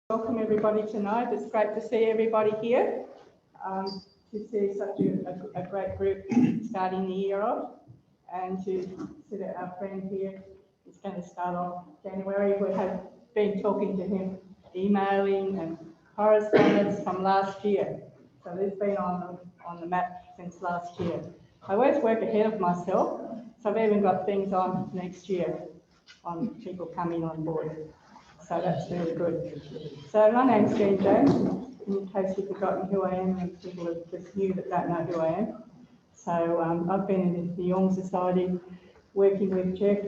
Welcome everybody tonight. It's great to see everybody here, to see such a great group starting the year off, and to see that our friend here is going to start off January. We have been talking to him, emailing and correspondence from last year. So this has been on the map since last year. I always work ahead of myself, so I've even got things on next year on people coming on board. So that's really good. So my name's Jean Jones, in case you've forgotten who I am, and people are just new that don't know who I am. So I've been in the Jung Society working with Jeff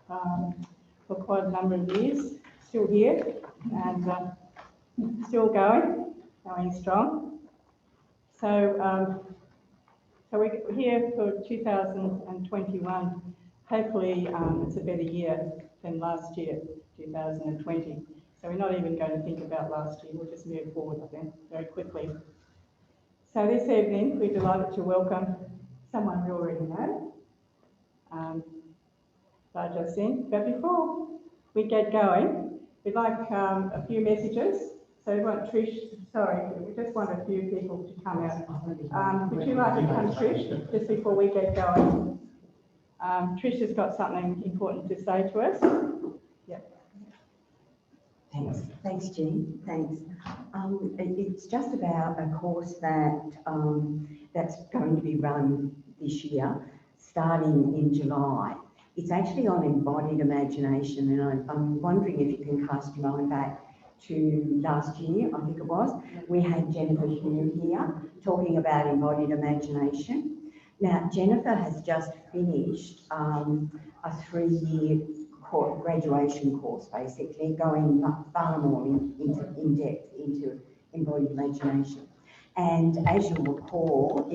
for quite a number of years, still here, and still going strong. So we're here for 2021. Hopefully it's a better year than last year, 2020. So we're not even going to think about last year, we'll just move forward then very quickly. So this evening, we're delighted to welcome someone we already know, Rajiv. But before we get going, we'd like a few messages. So we want Trish, we just want a few people to come out. Would you like to come, Trish, just before we get going? Trish has got something important to say to us. Yep. Thanks, Jean. Thanks. It's just about a course that that's going to be run this year, starting in July. It's actually on embodied imagination, and I'm wondering if you can cast your mind back to last year, I think it was. We had Jennifer Jung here talking about embodied imagination. Now, Jennifer has just finished a 3-year graduation course, basically, going far more in depth into embodied imagination. And as you'll recall,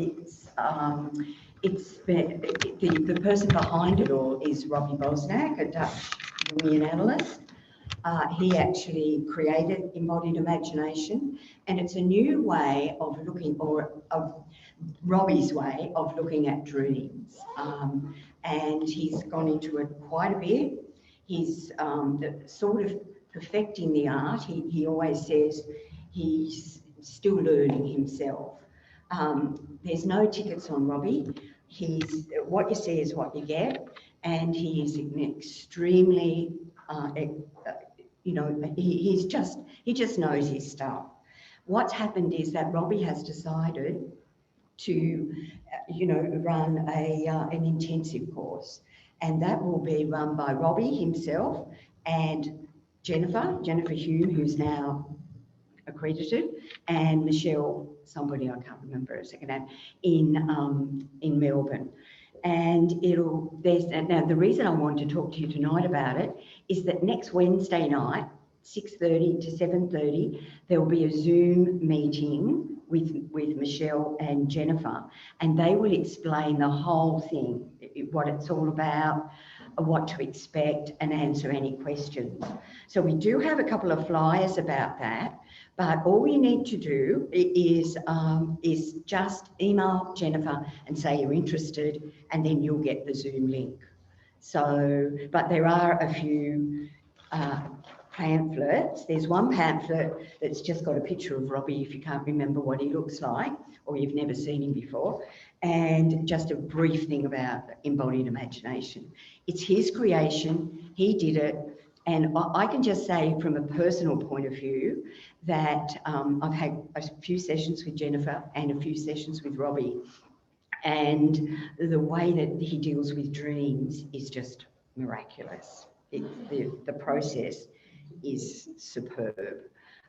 the person behind it all is Robbie Bosnack, a Dutch Jungian analyst. He actually created embodied imagination, and it's a new way of looking, or of Robbie's way of looking at dreams. And he's gone into it quite a bit. He's sort of perfecting the art. He always says he's still learning himself. There's no tickets on Robbie. What you see is what you get, and he is an extremely, he just knows his stuff. What's happened is that Robbie has decided to, run an intensive course, and that will be run by Robbie himself and Jennifer Hume, who's now accredited, and Michelle, somebody I can't remember her second name, in Melbourne. And now the reason I want to talk to you tonight about it is that next Wednesday night, 6:30 to 7:30, there will be a Zoom meeting with Michelle and Jennifer, and they will explain the whole thing, what it's all about, what to expect, and answer any questions. So we do have a couple of flyers about that, but all you need to do is just email Jennifer and say you're interested, and then you'll get the Zoom link. So, but there are a few pamphlets. There's one pamphlet that's just got a picture of Robbie, if you can't remember what he looks like, or you've never seen him before, and just a brief thing about embodied imagination. It's his creation, he did it, and I can just say from a personal point of view that I've had a few sessions with Jennifer and a few sessions with Robbie, and the way that he deals with dreams is just miraculous. The process is superb.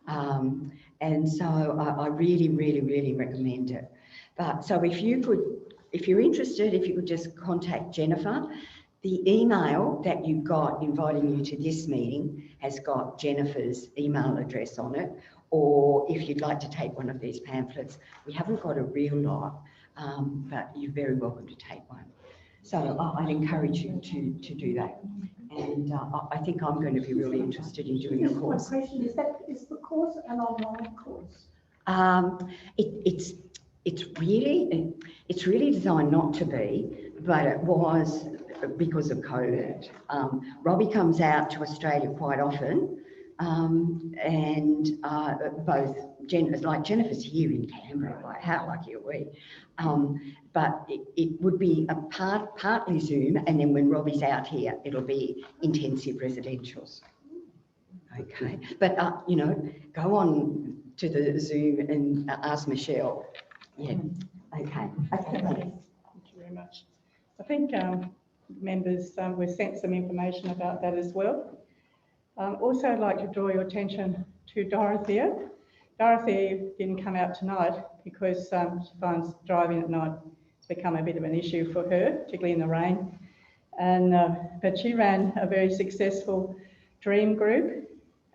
And so I really, really, really recommend it. But so if you're interested, if you could just contact Jennifer. The email that you got inviting you to this meeting has got Jennifer's email address on it, or if you'd like to take one of these pamphlets, we haven't got a real lot, but you're very welcome to take one. So I'd encourage you to do that. And I think I'm going to be really interested in doing the course. My question is the course an online course? It's really designed not to be, but it was because of COVID. Robbie comes out to Australia quite often, both like Jennifer's here in Canberra, like how lucky are we? But it would be a partly Zoom, and then when Robbie's out here, it'll be intensive residentials. Okay, but you know, go on to the Zoom and ask Michelle. Yeah. Okay. Okay. Thank you very much. I think members were sent some information about that as well. Also, I'd like to draw your attention to Dorothea. Dorothea didn't come out tonight because she finds driving at night has become a bit of an issue for her, particularly in the rain. And but she ran a very successful dream group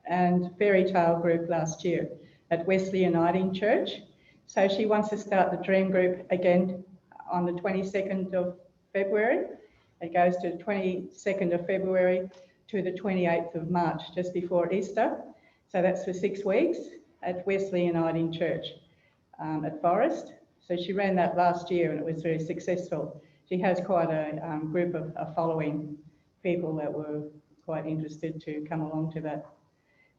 and fairy tale group last year at Wesley Uniting Church. So she wants to start the dream group again on the 22nd of February. It goes to the 22nd of February to the 28th of March, just before Easter. So that's for 6 weeks at Wesley Uniting Church at Forest. So she ran that last year and it was very successful. She has quite a group of following people that were quite interested to come along to that.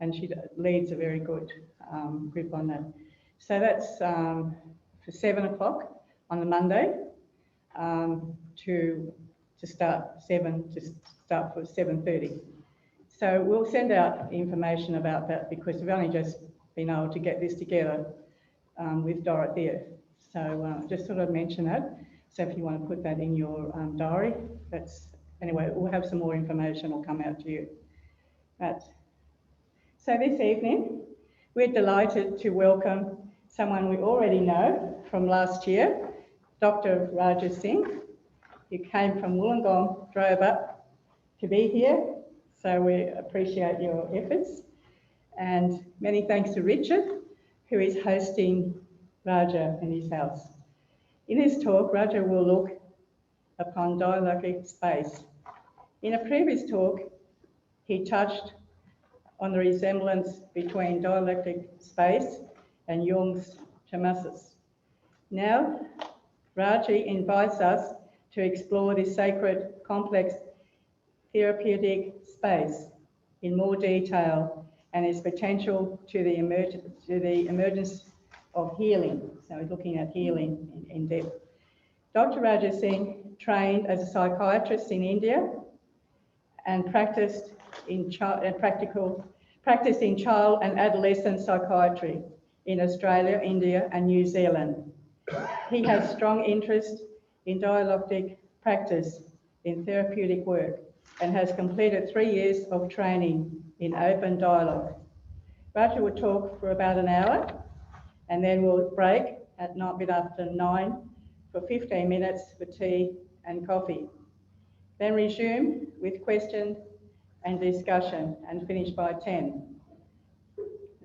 And she leads a very good group on that. So that's for 7 o'clock on the Monday to start for 7:30. So we'll send out information about that because we've only just been able to get this together with Dorothea. So just sort of mention that. So if you want to put that in your diary, anyway, we'll have some more information will come out to you. So this evening, we're delighted to welcome someone we already know from last year, Dr. Rajiv Singh, who came from Wollongong, drove up to be here. So we appreciate your efforts. And many thanks to Richard, who is hosting Raja in his house. In his talk, Raja will look upon dialectic space. In a previous talk, he touched on the resemblance between dialectic space and Jung's Thomasis. Now, Raji invites us to explore this sacred, complex, therapeutic space in more detail and its potential to the emergence of healing. So we're looking at healing in depth. Dr. Rajiv Singh trained as a psychiatrist in India and practiced in child and adolescent psychiatry in Australia, India, and New Zealand. He has strong interest in dialectic practice in therapeutic work and has completed 3 years of training in open dialogue. Raja will talk for about an hour and then we'll break at a bit after 9 for 15 minutes for tea and coffee. Then resume with question and discussion and finish by 10.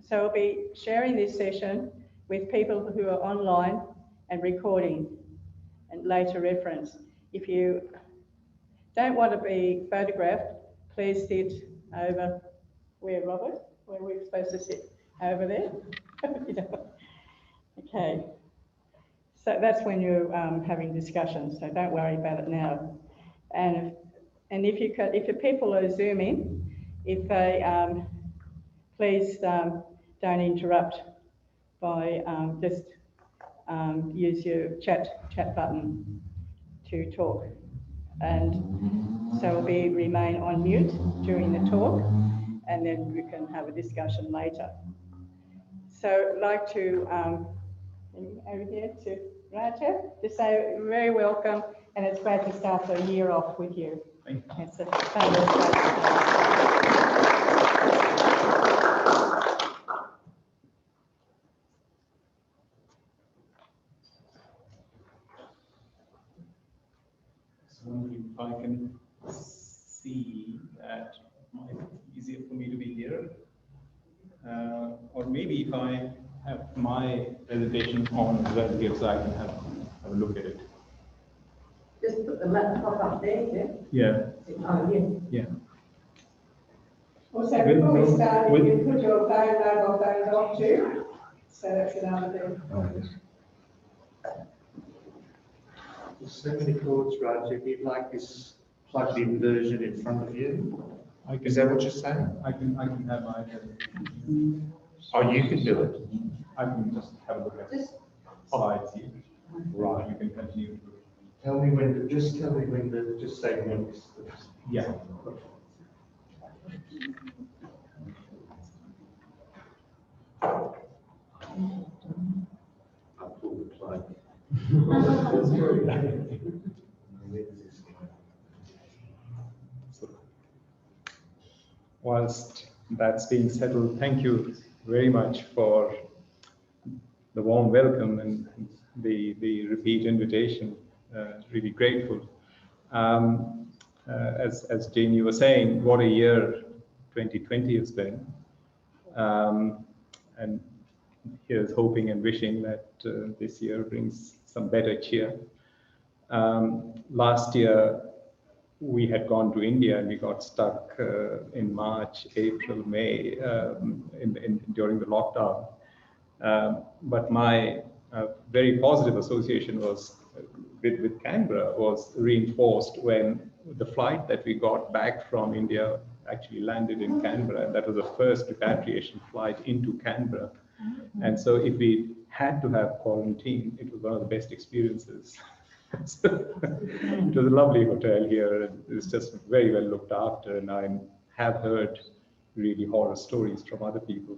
So we'll be sharing this session with people who are online and recording and later reference. If you don't want to be photographed, please sit over where, Robert? Where we're supposed to sit? Over there? Okay. So that's when you're having discussions, so don't worry about it now. And if the people are Zooming, if they please don't interrupt by just use your chat button to talk. And so we'll remain on mute during the talk, and then we can have a discussion later. So I'd like to over here to Raja to say very welcome, and it's great to start the year off with you. Thank you. It's a fabulous place to start. So if I can see that, it might be easier for me to be here. Or maybe if I have my presentation on as well here, so I can have a look at it. Just put the laptop up there, yeah? Yeah. Oh, yeah. Yeah. Also, before we start, you can put your phone mobile phones off too. So that's another thing. So many cords, Raj, if you'd like this plugged-in version in front of you. Is that what you're saying? I can have my presentation. Oh, you can do it. I can just have a look at slides here. Right. You can continue. Tell me when, just tell me when, just say when. Yeah. I pull the plug. So, whilst that's being settled, thank you very much for the warm welcome and the repeat invitation. Really grateful. As Jane, you were saying, what a year 2020 has been. And here's hoping and wishing that this year brings some better cheer. Last year, we had gone to India and we got stuck in March, April, May during the lockdown. But my very positive association was with Canberra was reinforced when the flight that we got back from India actually landed in Canberra, and that was the first repatriation flight into Canberra. And so if we had to have quarantine, it was one of the best experiences. It was a lovely hotel here, and it was just very well looked after, and I have heard really horror stories from other people.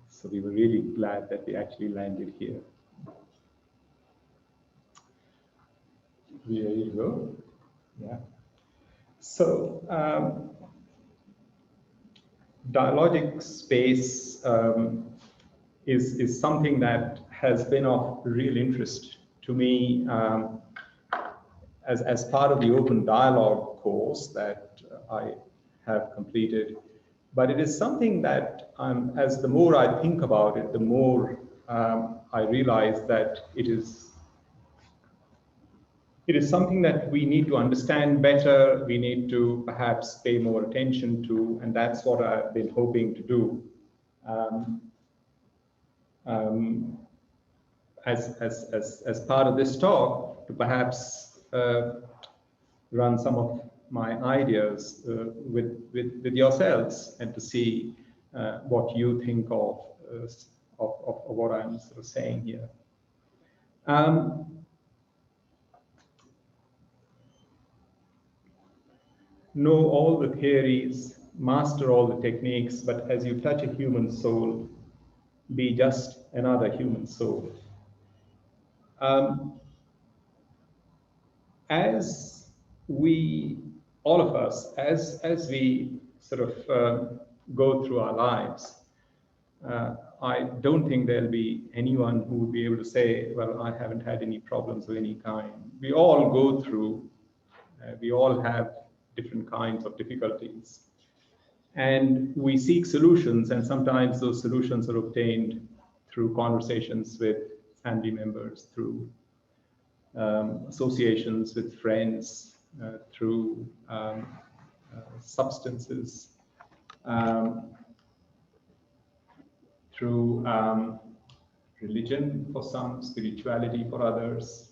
So we were really glad that we actually landed here. There you go. Yeah. So dialogic space is something that has been of real interest to me as part of the open dialogue course that I have completed. But it is something that as the more I think about it, the more I realize that it is something that we need to understand better, we need to perhaps pay more attention to, and that's what I've been hoping to do. As part of this talk, to perhaps run some of my ideas with yourselves and to see what you think of what I'm sort of saying here. Know all the theories, master all the techniques, but as you touch a human soul, be just another human soul. As we, all of us, as we sort of go through our lives, I don't think there'll be anyone who would be able to say, well, I haven't had any problems of any kind. We all go through, we all have different kinds of difficulties. And we seek solutions, and sometimes those solutions are obtained through conversations with family members, through associations with friends, through substances, through religion for some, spirituality for others.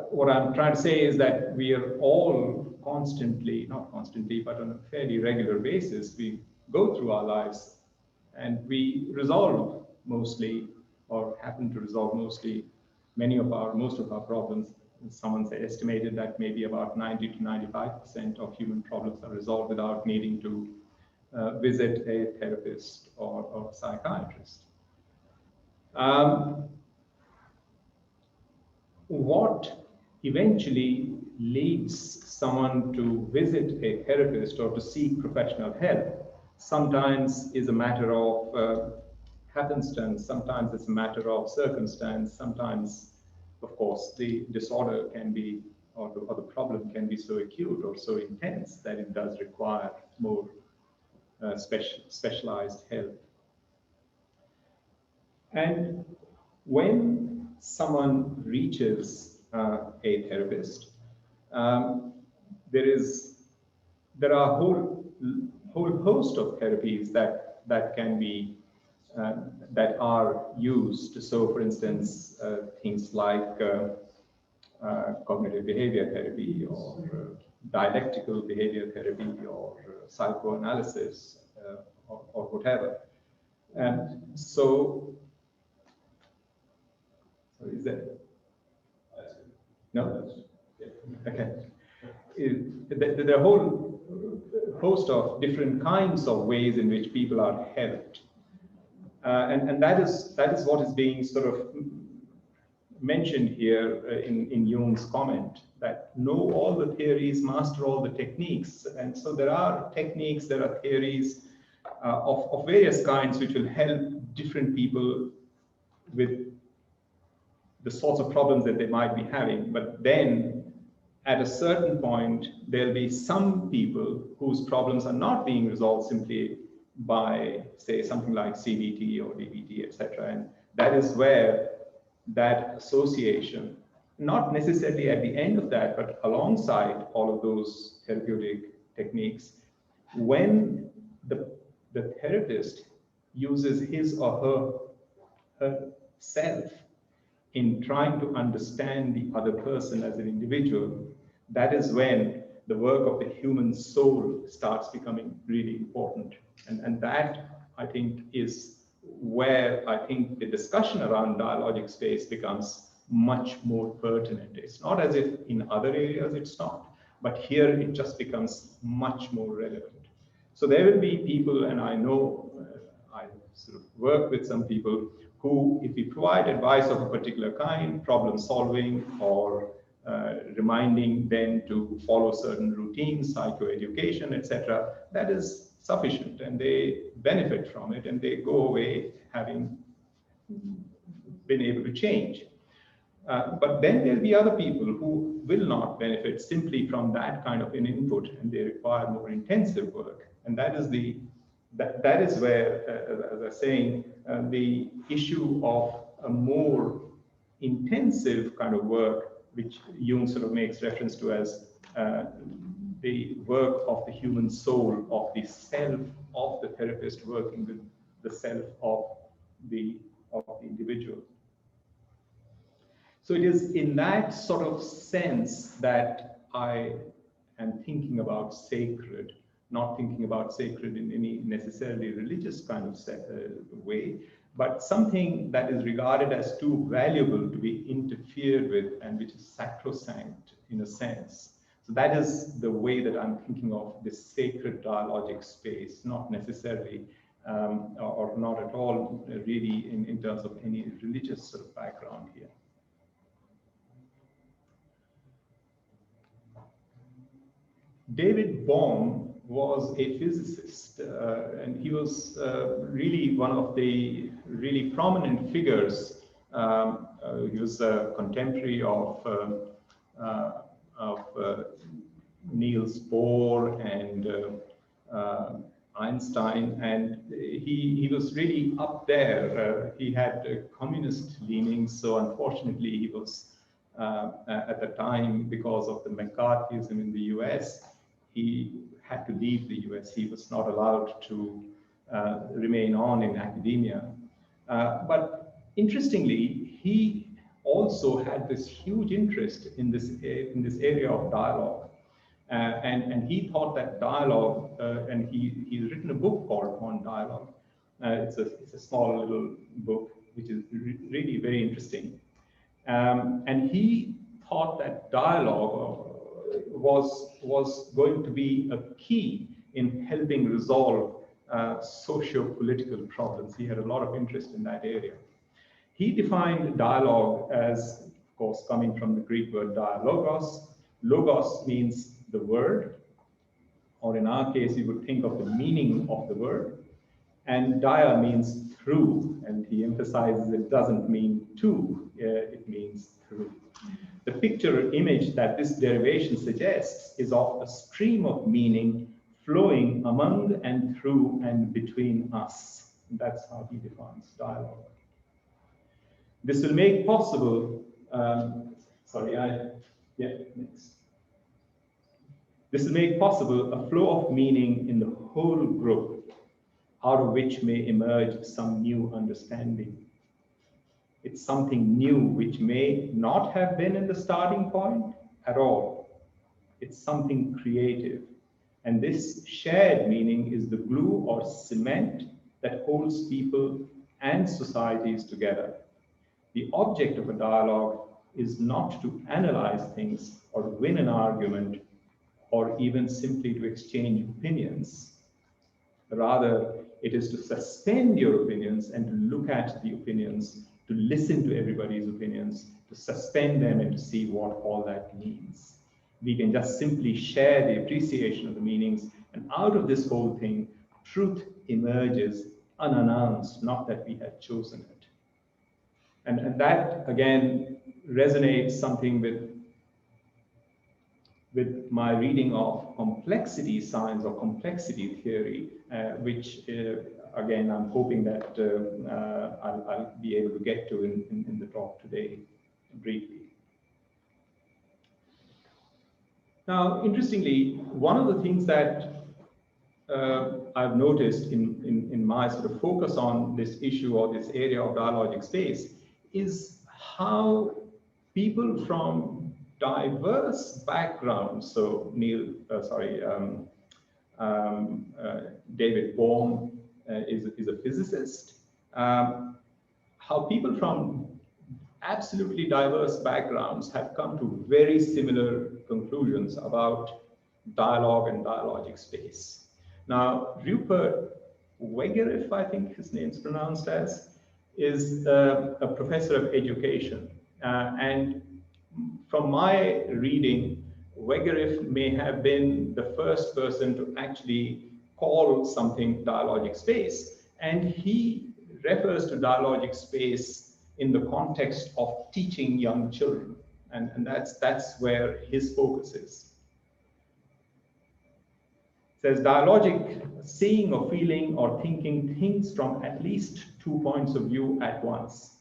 What I'm trying to say is that we are all constantly, not constantly, but on a fairly regular basis, we go through our lives and we resolve mostly, or happen to resolve mostly, most of our problems. Someone estimated that maybe about 90 to 95% of human problems are resolved without needing to visit a therapist or psychiatrist. What eventually leads someone to visit a therapist or to seek professional help sometimes is a matter of happenstance, sometimes it's a matter of circumstance, sometimes, of course, the disorder can be, or the problem can be so acute or so intense that it does require more specialized help. And when someone reaches a therapist, there are a whole host of therapies that can be that are used. So, for instance, things like cognitive behavior therapy or dialectical behavior therapy or psychoanalysis or whatever. And so is that? No? Okay. There are a whole host of different kinds of ways in which people are helped. And that is what is being sort of mentioned here in Jung's comment, that know all the theories, master all the techniques. And so there are techniques, there are theories of various kinds which will help different people with the sorts of problems that they might be having. But then at a certain point, there'll be some people whose problems are not being resolved simply by, say, something like CBT or DBT, etc. And that is where that association, not necessarily at the end of that, but alongside all of those therapeutic techniques, when the therapist uses his or her self in trying to understand the other person as an individual, that is when the work of the human soul starts becoming really important. And that, I think, is where I think the discussion around dialogic space becomes much more pertinent. It's not as if in other areas it's not, but here it just becomes much more relevant. So there will be people, and I know I sort of work with some people who, if we provide advice of a particular kind, problem solving or reminding them to follow certain routines, psychoeducation, etc., that is sufficient, and they benefit from it, and they go away having been able to change. But then there'll be other people who will not benefit simply from that kind of an input, and they require more intensive work. And that is that is where, as I was saying, the issue of a more intensive kind of work, which Jung sort of makes reference to as the work of the human soul, of the self of the therapist working with the self of the individual. So it is in that sort of sense that I am thinking about sacred, not thinking about sacred in any necessarily religious kind of way, but something that is regarded as too valuable to be interfered with and which is sacrosanct in a sense. So that is the way that I'm thinking of this sacred dialogic space, not necessarily or not at all really in terms of any religious sort of background here. David Bohm was a physicist, and he was really one of the really prominent figures. He was a contemporary of Niels Bohr and Einstein, and he was really up there. He had communist leanings, so unfortunately he was at the time, because of the McCarthyism in the US, he had to leave the US. He was not allowed to remain on in academia. But interestingly, he also had this huge interest in this area of dialogue. And he thought that dialogue, and he's written a book called On Dialogue. It's a small little book, which is really very interesting. And he thought that dialogue was going to be a key in helping resolve socio-political problems. He had a lot of interest in that area. He defined dialogue as, of course, coming from the Greek word dialogos. Logos means the word, or in our case, you would think of the meaning of the word. And dia means through, and he emphasizes it doesn't mean to, it means through. The picture image that this derivation suggests is of a stream of meaning flowing among and through and between us. And that's how he defines dialogue. This will make possible, next. This will make possible a flow of meaning in the whole group, out of which may emerge some new understanding. It's something new which may not have been in the starting point at all. It's something creative. And this shared meaning is the glue or cement that holds people and societies together. The object of a dialogue is not to analyze things or win an argument or even simply to exchange opinions. Rather, it is to suspend your opinions and to look at the opinions, to listen to everybody's opinions, to suspend them and to see what all that means. We can just simply share the appreciation of the meanings, and out of this whole thing, truth emerges unannounced, not that we had chosen it. And that, again, resonates something with my reading of complexity science or complexity theory, which, again, I'm hoping that I'll be able to get to in the talk today, briefly. Now, interestingly, one of the things that I've noticed in my sort of focus on this issue or this area of dialogic space is how people from diverse backgrounds, so David Bohm is a physicist, how people from absolutely diverse backgrounds have come to very similar conclusions about dialogue and dialogic space. Now, Rupert Wegerev, I think his name's pronounced as, is a professor of education. And from my reading, Wegerev may have been the first person to actually call something dialogic space. And he refers to dialogic space in the context of teaching young children. And that's where his focus is. Says dialogic, seeing or feeling or thinking things from at least 2 points of view at once.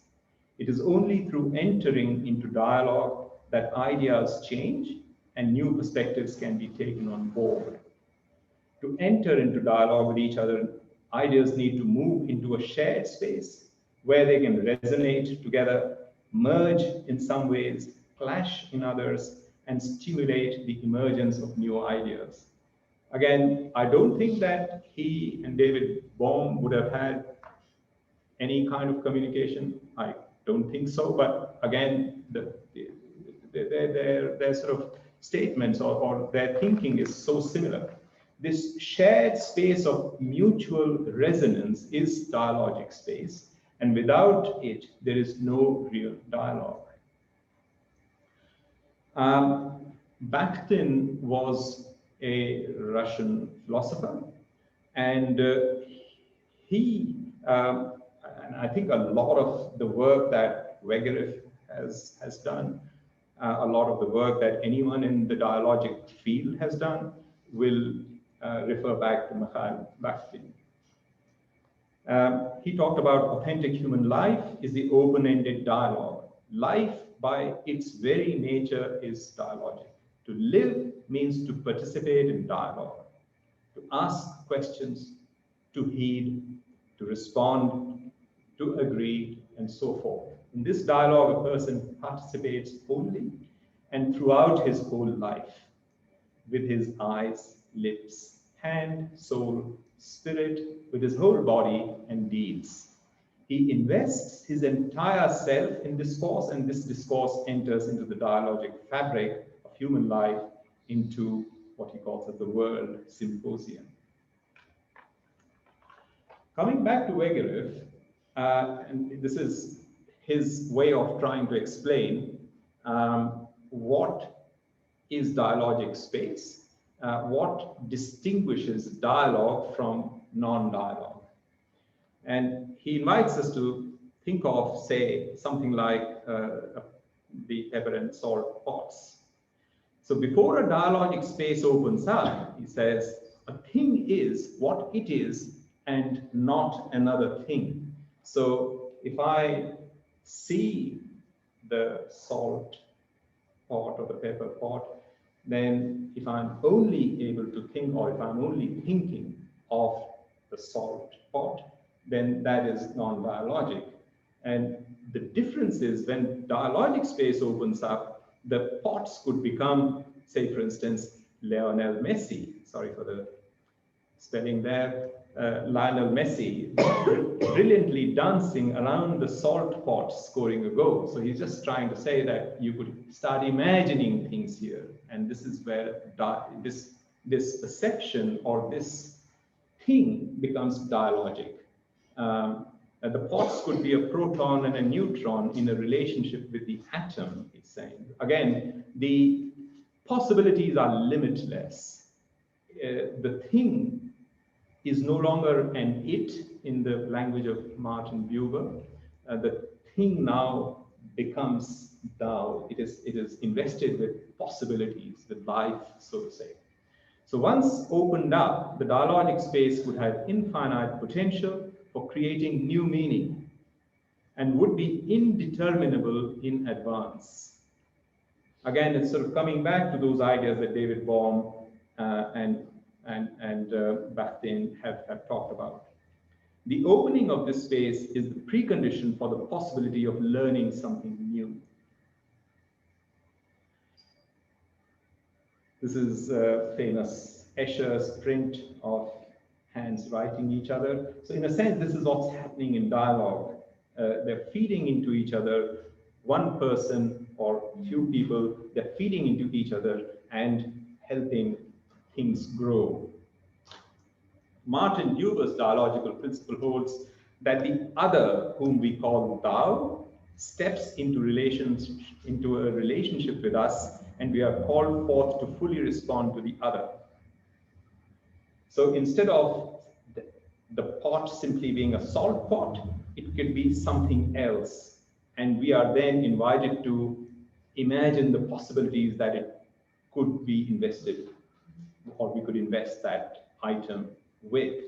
It is only through entering into dialogue that ideas change and new perspectives can be taken on board. To enter into dialogue with each other, ideas need to move into a shared space where they can resonate together, merge in some ways, clash in others, and stimulate the emergence of new ideas. Again, I don't think that he and David Bohm would have had any kind of communication. I don't think so. But again, their sort of statements or their thinking is so similar. This shared space of mutual resonance is dialogic space. And without it, there is no real dialogue. Bakhtin was a Russian philosopher, and he, and I think a lot of the work that Wegerev has done, a lot of the work that anyone in the dialogic field has done, will refer back to Mikhail Bakhtin. He talked about authentic human life is the open-ended dialogue. Life, by its very nature, is dialogic. To live means to participate in dialogue, to ask questions, to heed, to respond, to agree, and so forth. In this dialogue, a person participates wholly and throughout his whole life, with his eyes, lips, hand, soul, spirit, with his whole body and deeds. He invests his entire self in discourse, and this discourse enters into the dialogic fabric of human life, into what he calls the world symposium. Coming back to Wegerev, and this is his way of trying to explain what is dialogic space, what distinguishes dialogue from non-dialogue. And he invites us to think of, say, something like the pepper and salt pots. So before a dialogic space opens up, he says, a thing is what it is and not another thing. So if I see the salt pot or the pepper pot, then if I'm only able to think, or if I'm only thinking of the salt pot, then that is non-dialogic. And the difference is when dialogic space opens up, the pots could become, say, for instance, Lionel Messi, sorry for the spelling there, Lionel Messi, brilliantly dancing around the salt pot scoring a goal. So he's just trying to say that you could start imagining things here. And this is where this perception or this thing becomes dialogic. The pots could be a proton and a neutron in a relationship with the atom, he's saying. Again, the possibilities are limitless. The thing is no longer an it in the language of Martin Buber. The thing now becomes thou. It is invested with possibilities, with life, so to say. So once opened up, the dialogic space would have infinite potential for creating new meaning and would be indeterminable in advance. Again, it's sort of coming back to those ideas that David Bohm and Bakhtin have talked about. The opening of this space is the precondition for the possibility of learning something new. This is famous Escher's print of hands writing each other. So in a sense, this is what's happening in dialogue. They're feeding into each other, one person or few people, they're feeding into each other and helping things grow. Martin Buber's dialogical principle holds that the other, whom we call thou, steps into a relationship with us, and we are called forth to fully respond to the other. So instead of the pot simply being a salt pot, it could be something else. And we are then invited to imagine the possibilities that it could be invested, or we could invest that item with.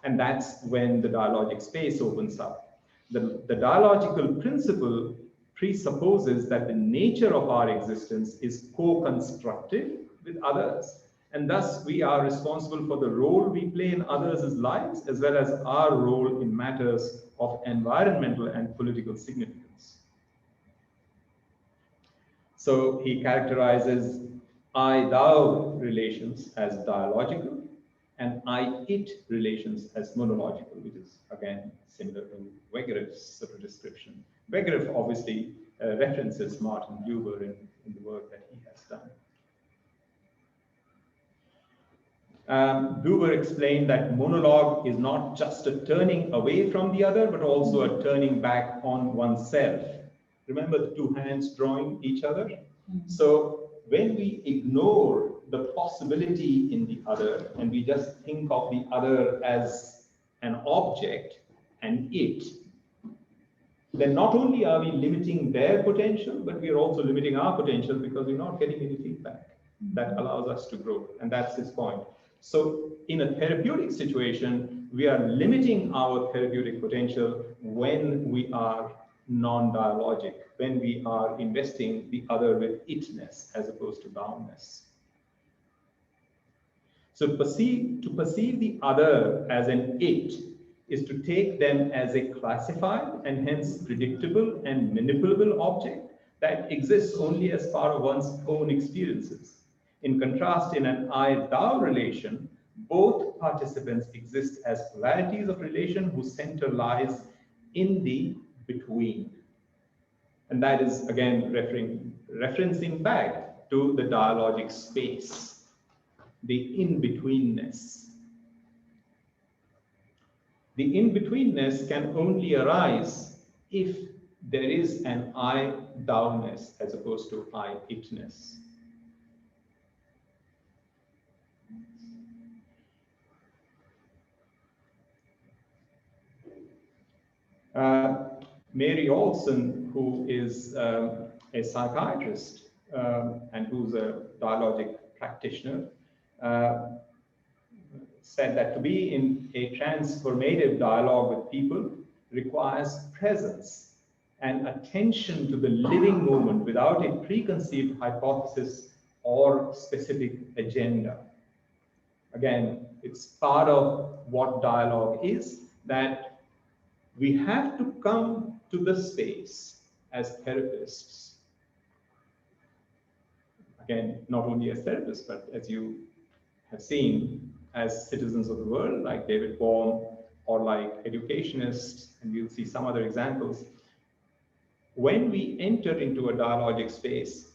And that's when the dialogic space opens up. The dialogical principle presupposes that the nature of our existence is co-constructive with others. And thus we are responsible for the role we play in others' lives, as well as our role in matters of environmental and political significance. So he characterizes I-thou relations as dialogical and I-it relations as monological, which is again similar to Wegerif's sort of description. Wegerif obviously references Martin Buber in the work that he has done. Buber explained that monologue is not just a turning away from the other, but also a turning back on oneself. Remember the two hands drawing each other? So when we ignore the possibility in the other and we just think of the other as an object and it, then not only are we limiting their potential, but we are also limiting our potential because we're not getting any feedback that allows us to grow. And that's his point. So in a therapeutic situation, we are limiting our therapeutic potential when we are non-dialogic, when we are investing the other with itness as opposed to thou-ness. So to perceive the other as an it is to take them as a classified and hence predictable and manipulable object that exists only as part of one's own experiences. In contrast, in an I-thou relation, both participants exist as polarities of relation whose center lies in the between. And that is, again, referencing back to the dialogic space, the in-betweenness. The in-betweenness can only arise if there is an I-thou-ness as opposed to I-itness. Mary Olson, who is a psychiatrist and who's a dialogic practitioner, said that to be in a transformative dialogue with people requires presence and attention to the living moment without a preconceived hypothesis or specific agenda. Again, it's part of what dialogue is, that we have to come to the space as therapists. I again, not only as therapists, but as you have seen, as citizens of the world, like David Bohm, or like educationists, and we'll see some other examples. When we enter into a dialogic space,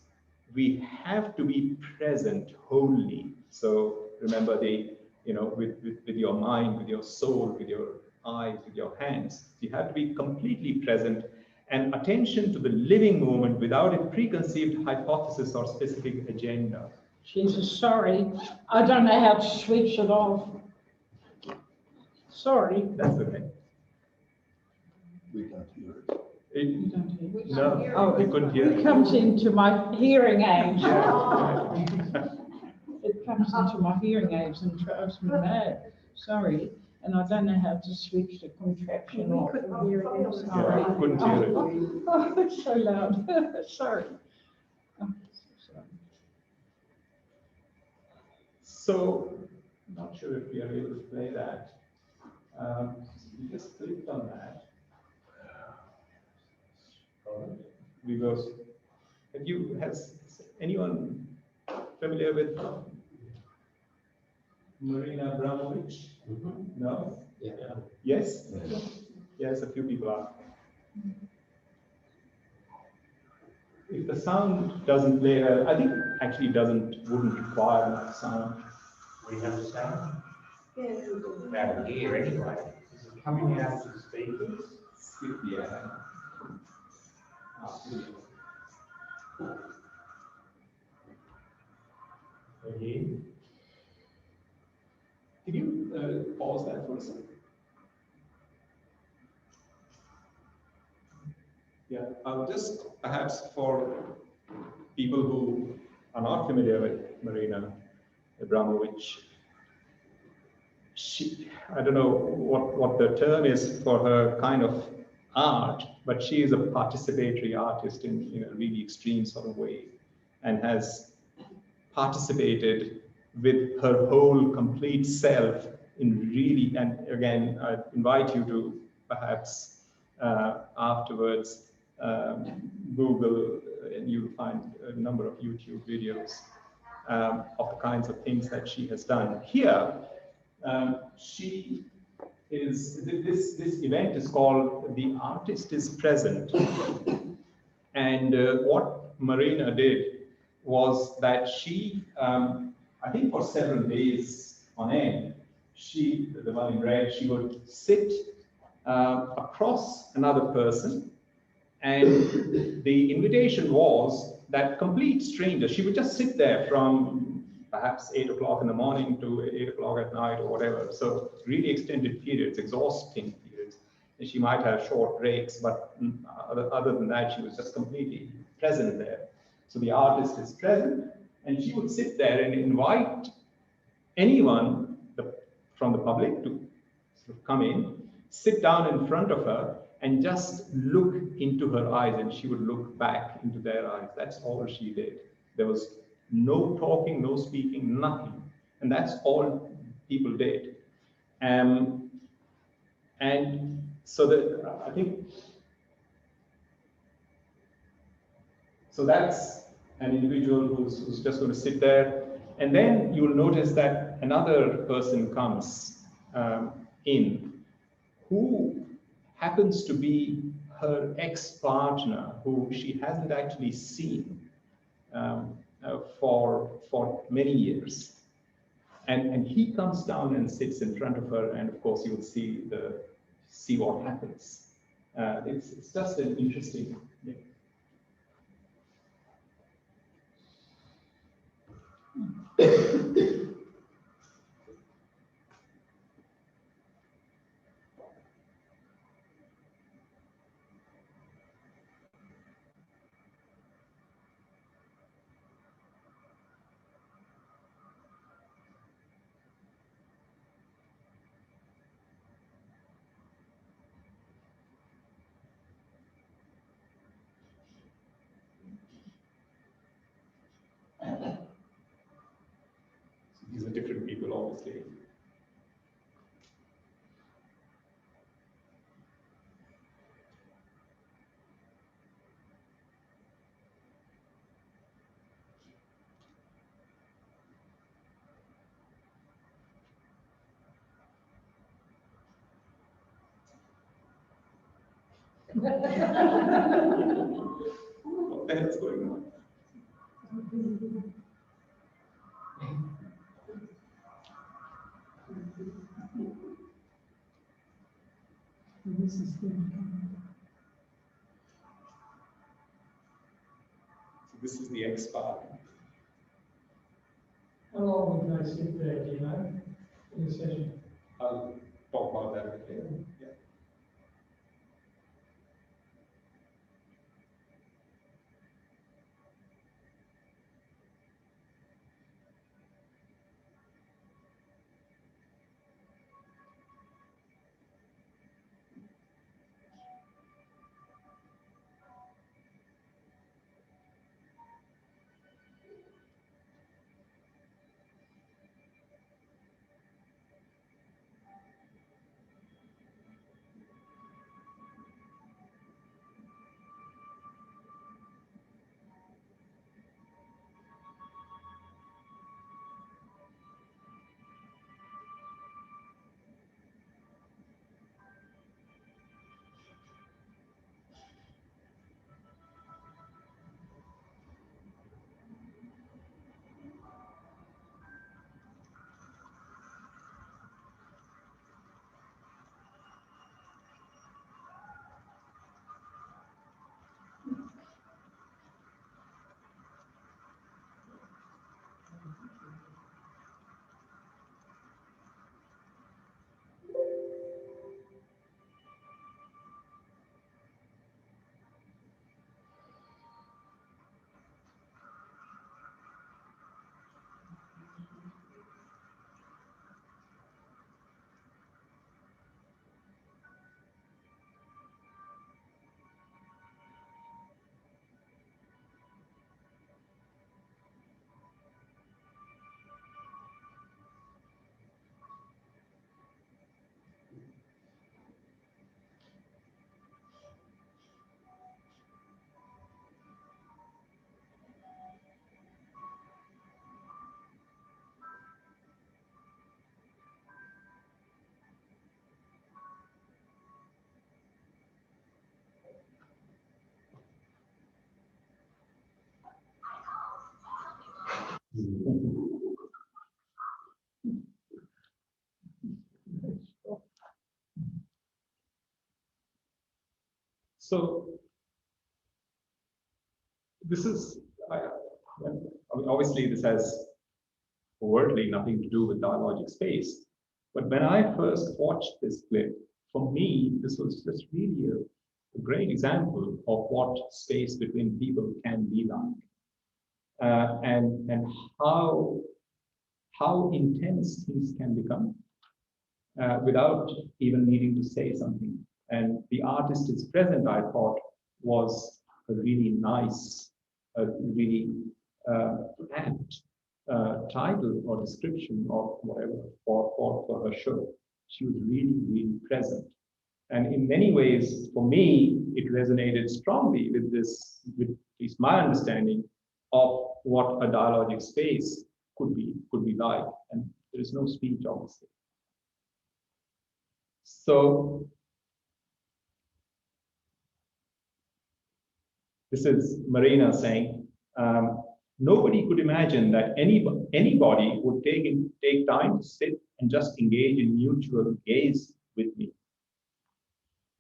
we have to be present wholly. So remember with your mind, with your soul, with your eyes, with your hands, you have to be completely present, and attention to the living moment without a preconceived hypothesis or specific agenda. Jesus, sorry, I don't know how to switch it off. Sorry. That's okay. We don't hear it. You don't hear it? No, Oh, we couldn't hear it comes into my hearing aids. Yeah. It comes into my hearing aids and drives me mad. Sorry, and I don't know how to switch the contraption off. Sorry. Yeah, couldn't hear it. Oh, it's so loud. Sorry. Oh, sorry. So, not sure if we are able to play that. We just clicked on that. Has anyone familiar with Marina Abramovich? No? Yeah. Yes? Yes, a few people are. If the sound doesn't play, I think actually wouldn't require much sound. We have sound. Out here anyway. Is it coming out of the speakers? Yeah. Again? Can you pause that for a second? Yeah, just perhaps for people who are not familiar with Marina Abramovich, I don't know what the term is for her kind of art, but she is a participatory artist in a really extreme sort of way, and has participated with her whole complete self in really, and again, I invite you to perhaps afterwards Google, and you'll find a number of YouTube videos of the kinds of things that she has done. Here, she is, this event is called The Artist is Present. And what Marina did was that she, I think for several days on end, the one in red, she would sit across another person, and the invitation was that complete stranger, she would just sit there from perhaps 8 o'clock in the morning to 8 o'clock at night or whatever. So really extended periods, exhausting periods. And she might have short breaks, but other than that, she was just completely present there. So the artist is present, and she would sit there and invite anyone from the public to sort of come in, sit down in front of her, and just look into her eyes, and she would look back into their eyes. That's all she did. There was no talking, no speaking, nothing. And that's all people did. And so I think, so that's an individual who's just going to sit there. And then you'll notice that another person comes in who happens to be her ex-partner, who she hasn't actually seen for many years. And he comes down and sits in front of her, and of course you'll see what happens. It's just an interesting thing. These are different people, obviously. What the hell is going on? This is good. So this is the X part. How long would they sit there, do you know, in the session? I'll talk about that later. Yeah. So this is, obviously this has overtly nothing to do with dialogic space. But when I first watched this clip, for me, this was just really a great example of what space between people can be like. And how intense things can become without even needing to say something. And the artist is present, I thought, was a really nice, really apt title or description of whatever for her show. She was really, really present. And in many ways, for me, it resonated strongly with this, with at least my understanding of what a dialogic space could be like. And there is no speech, obviously. So this is Marina saying, nobody could imagine that anybody would take time to sit and just engage in mutual gaze with me.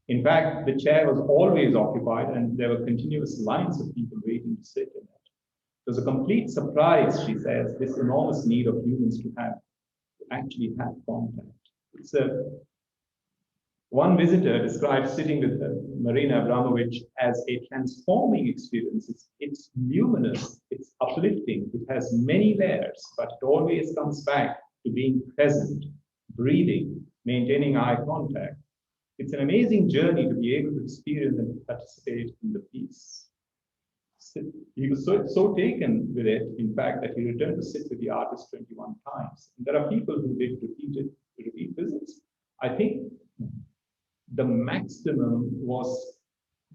In fact, the chair was always occupied and there were continuous lines of people waiting to sit in it. It was a complete surprise, she says, this enormous need of humans to actually have contact. It's one visitor described sitting with Marina Abramovich as a transforming experience. It's luminous, it's uplifting, it has many layers, but it always comes back to being present, breathing, maintaining eye contact. It's an amazing journey to be able to experience and participate in the piece. He was so taken with it, in fact, that he returned to sit with the artist 21 times. And there are people who did repeat visits. I think the maximum was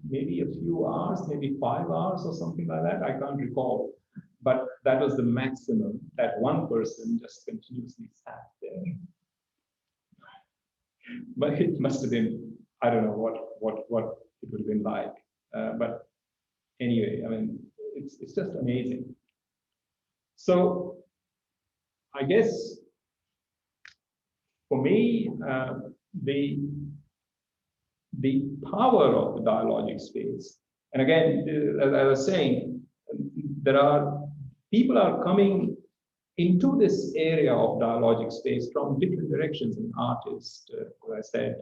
maybe a few hours, maybe 5 hours or something like that. I can't recall. But that was the maximum that one person just continuously sat there. But it must have been, I don't know what it would have been like. But anyway, I mean, it's just amazing. So I guess for me, the power of the dialogic space, and again, as I was saying, people are coming into this area of dialogic space from different directions, an artist, as I said,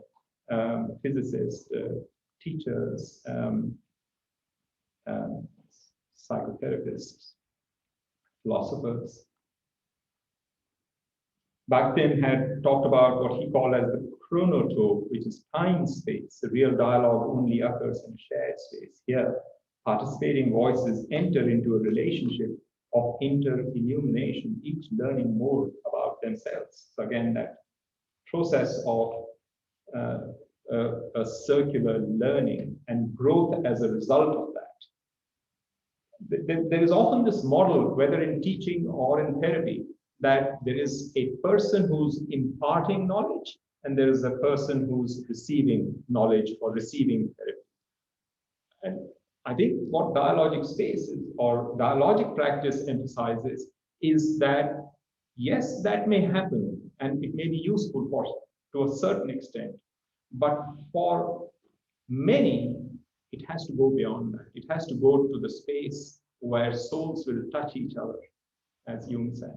physicists, teachers, psychotherapists, philosophers. Bakhtin had talked about what he called as the chronotope, which is time space. The real dialogue only occurs in shared space. Here, participating voices enter into a relationship of inter-illumination, each learning more about themselves. So again, that process of a circular learning and growth as a result of that. There is often this model, whether in teaching or in therapy, that there is a person who's imparting knowledge and there is a person who's receiving knowledge or receiving therapy. And I think what dialogic space is, or dialogic practice emphasizes, is that yes, that may happen and it may be useful to a certain extent, but for many, it has to go beyond that. It has to go to the space where souls will touch each other, as Jung said,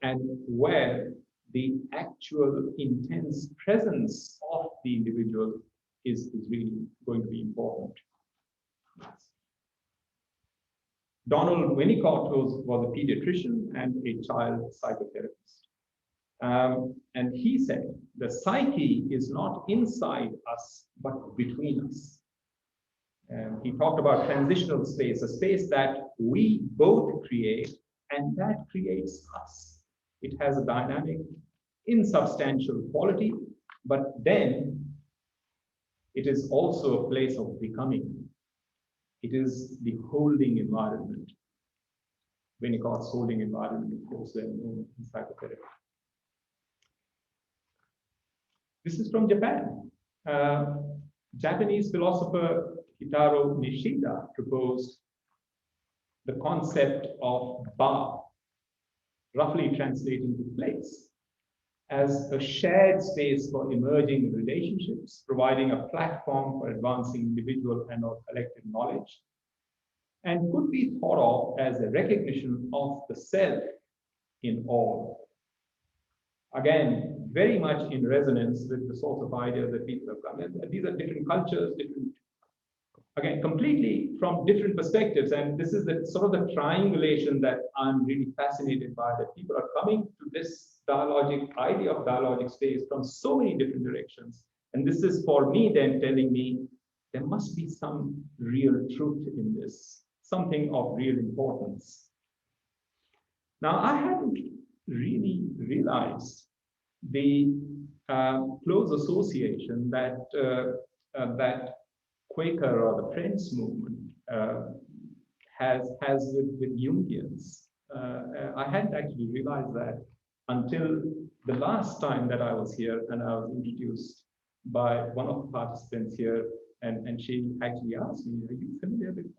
and where the actual intense presence of the individual is really going to be important. Donald Winnicott was a pediatrician and a child psychotherapist. And he said, the psyche is not inside us, but between us. He talked about transitional space, a space that we both create and that creates us. It has a dynamic, insubstantial quality, but then it is also a place of becoming. It is the holding environment. Winnicott's holding environment, of course, well known in psychotherapy. This is from Japan. Japanese philosopher Hitaro Nishida proposed the concept of ba, roughly translating to place, as a shared space for emerging relationships, providing a platform for advancing individual and or collective knowledge, and could be thought of as a recognition of the self in all. Again, very much in resonance with the sorts of ideas that people have come in. These are different cultures, again, completely from different perspectives. And this is the sort of the triangulation that I'm really fascinated by, that people are coming to this dialogic idea of dialogic space from so many different directions. And this is for me then telling me there must be some real truth in this, something of real importance. Now, I hadn't really realized the close association that that Quaker or the Friends movement has with Jungians. I hadn't actually realized that until the last time that I was here, and I was introduced by one of the participants here, and she actually asked me, "Are you familiar with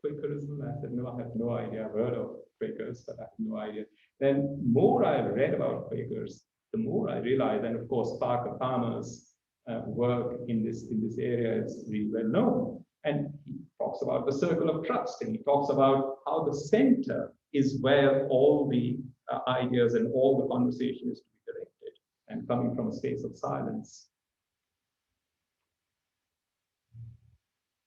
Quakerism?" I said, "No, I have no idea. I've heard of Quakers, but I have no idea." Then more I read about Quakers, the more I realized, and of course Parker Palmer's work in this area is really well known. And he talks about the circle of trust, and he talks about how the center is where all the ideas and all the conversation is to be directed, and coming from a space of silence.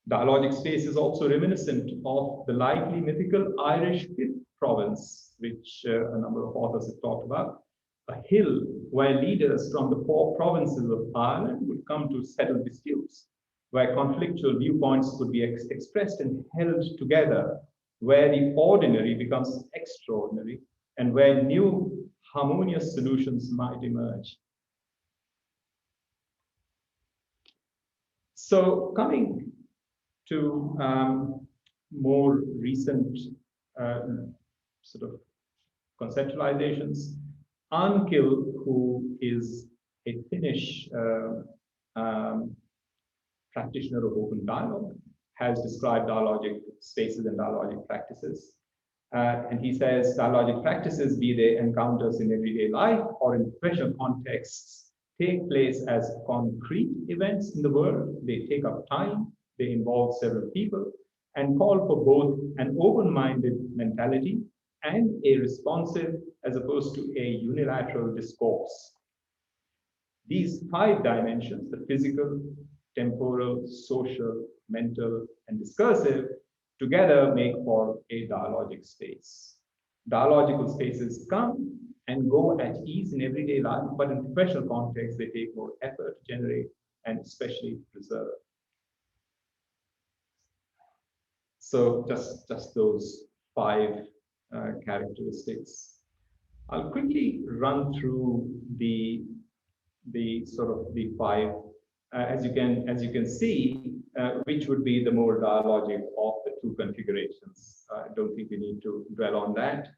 Dialogic space is also reminiscent of the likely mythical Irish Fifth Province, which a number of authors have talked about, a hill where leaders from the 4 provinces of Ireland would come to settle disputes, where conflictual viewpoints could be expressed and held together, where the ordinary becomes extraordinary, and where new harmonious solutions might emerge. So coming to more recent sort of conceptualizations, Ankil, who is a Finnish practitioner of open dialogue, has described dialogic spaces and dialogic practices. And he says dialogic practices, be they encounters in everyday life or in professional contexts, take place as concrete events in the world. They take up time, they involve several people, and call for both an open-minded mentality and a responsive as opposed to a unilateral discourse. These 5 dimensions, the physical, temporal, social, mental, and discursive, together make for a dialogic space. Dialogical spaces come and go at ease in everyday life, but in professional context, they take more effort to generate and especially preserve. So just those 5 characteristics. I'll quickly run through the sort of the 5 as you can see, which would be the more dialogic of the 2 configurations. I don't think we need to dwell on that.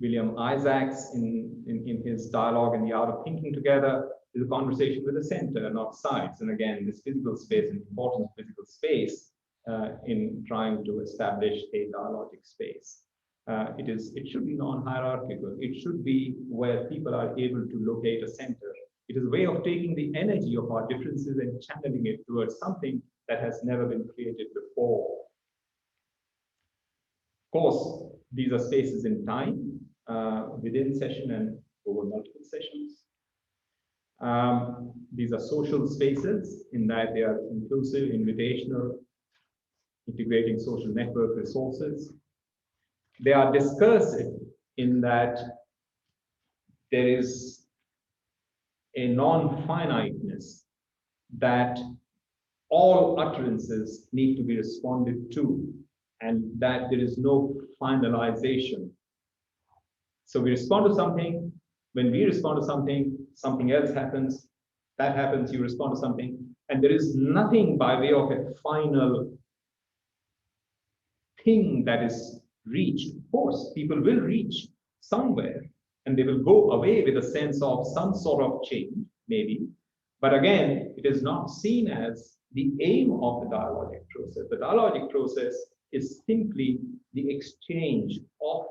William Isaacs, in his dialogue in The Art of Thinking Together, is a conversation with a center, not sides. And again, this physical space, and importance of physical space in trying to establish a dialogic space. It should be non-hierarchical. It should be where people are able to locate a center. It is a way of taking the energy of our differences and channeling it towards something that has never been created before. Of course, these are spaces in time, within session and over multiple sessions. These are social spaces in that they are inclusive, invitational, integrating social network resources. They are discursive in that there is a non-finiteness that all utterances need to be responded to, and that there is no finalization. So we respond to something. When we respond to something, something else happens. That happens, you respond to something. And there is nothing by way of a final thing that is reached. Of course, people will reach somewhere and they will go away with a sense of some sort of change, maybe. But again, it is not seen as the aim of the dialogic process. The dialogic process is simply the exchange of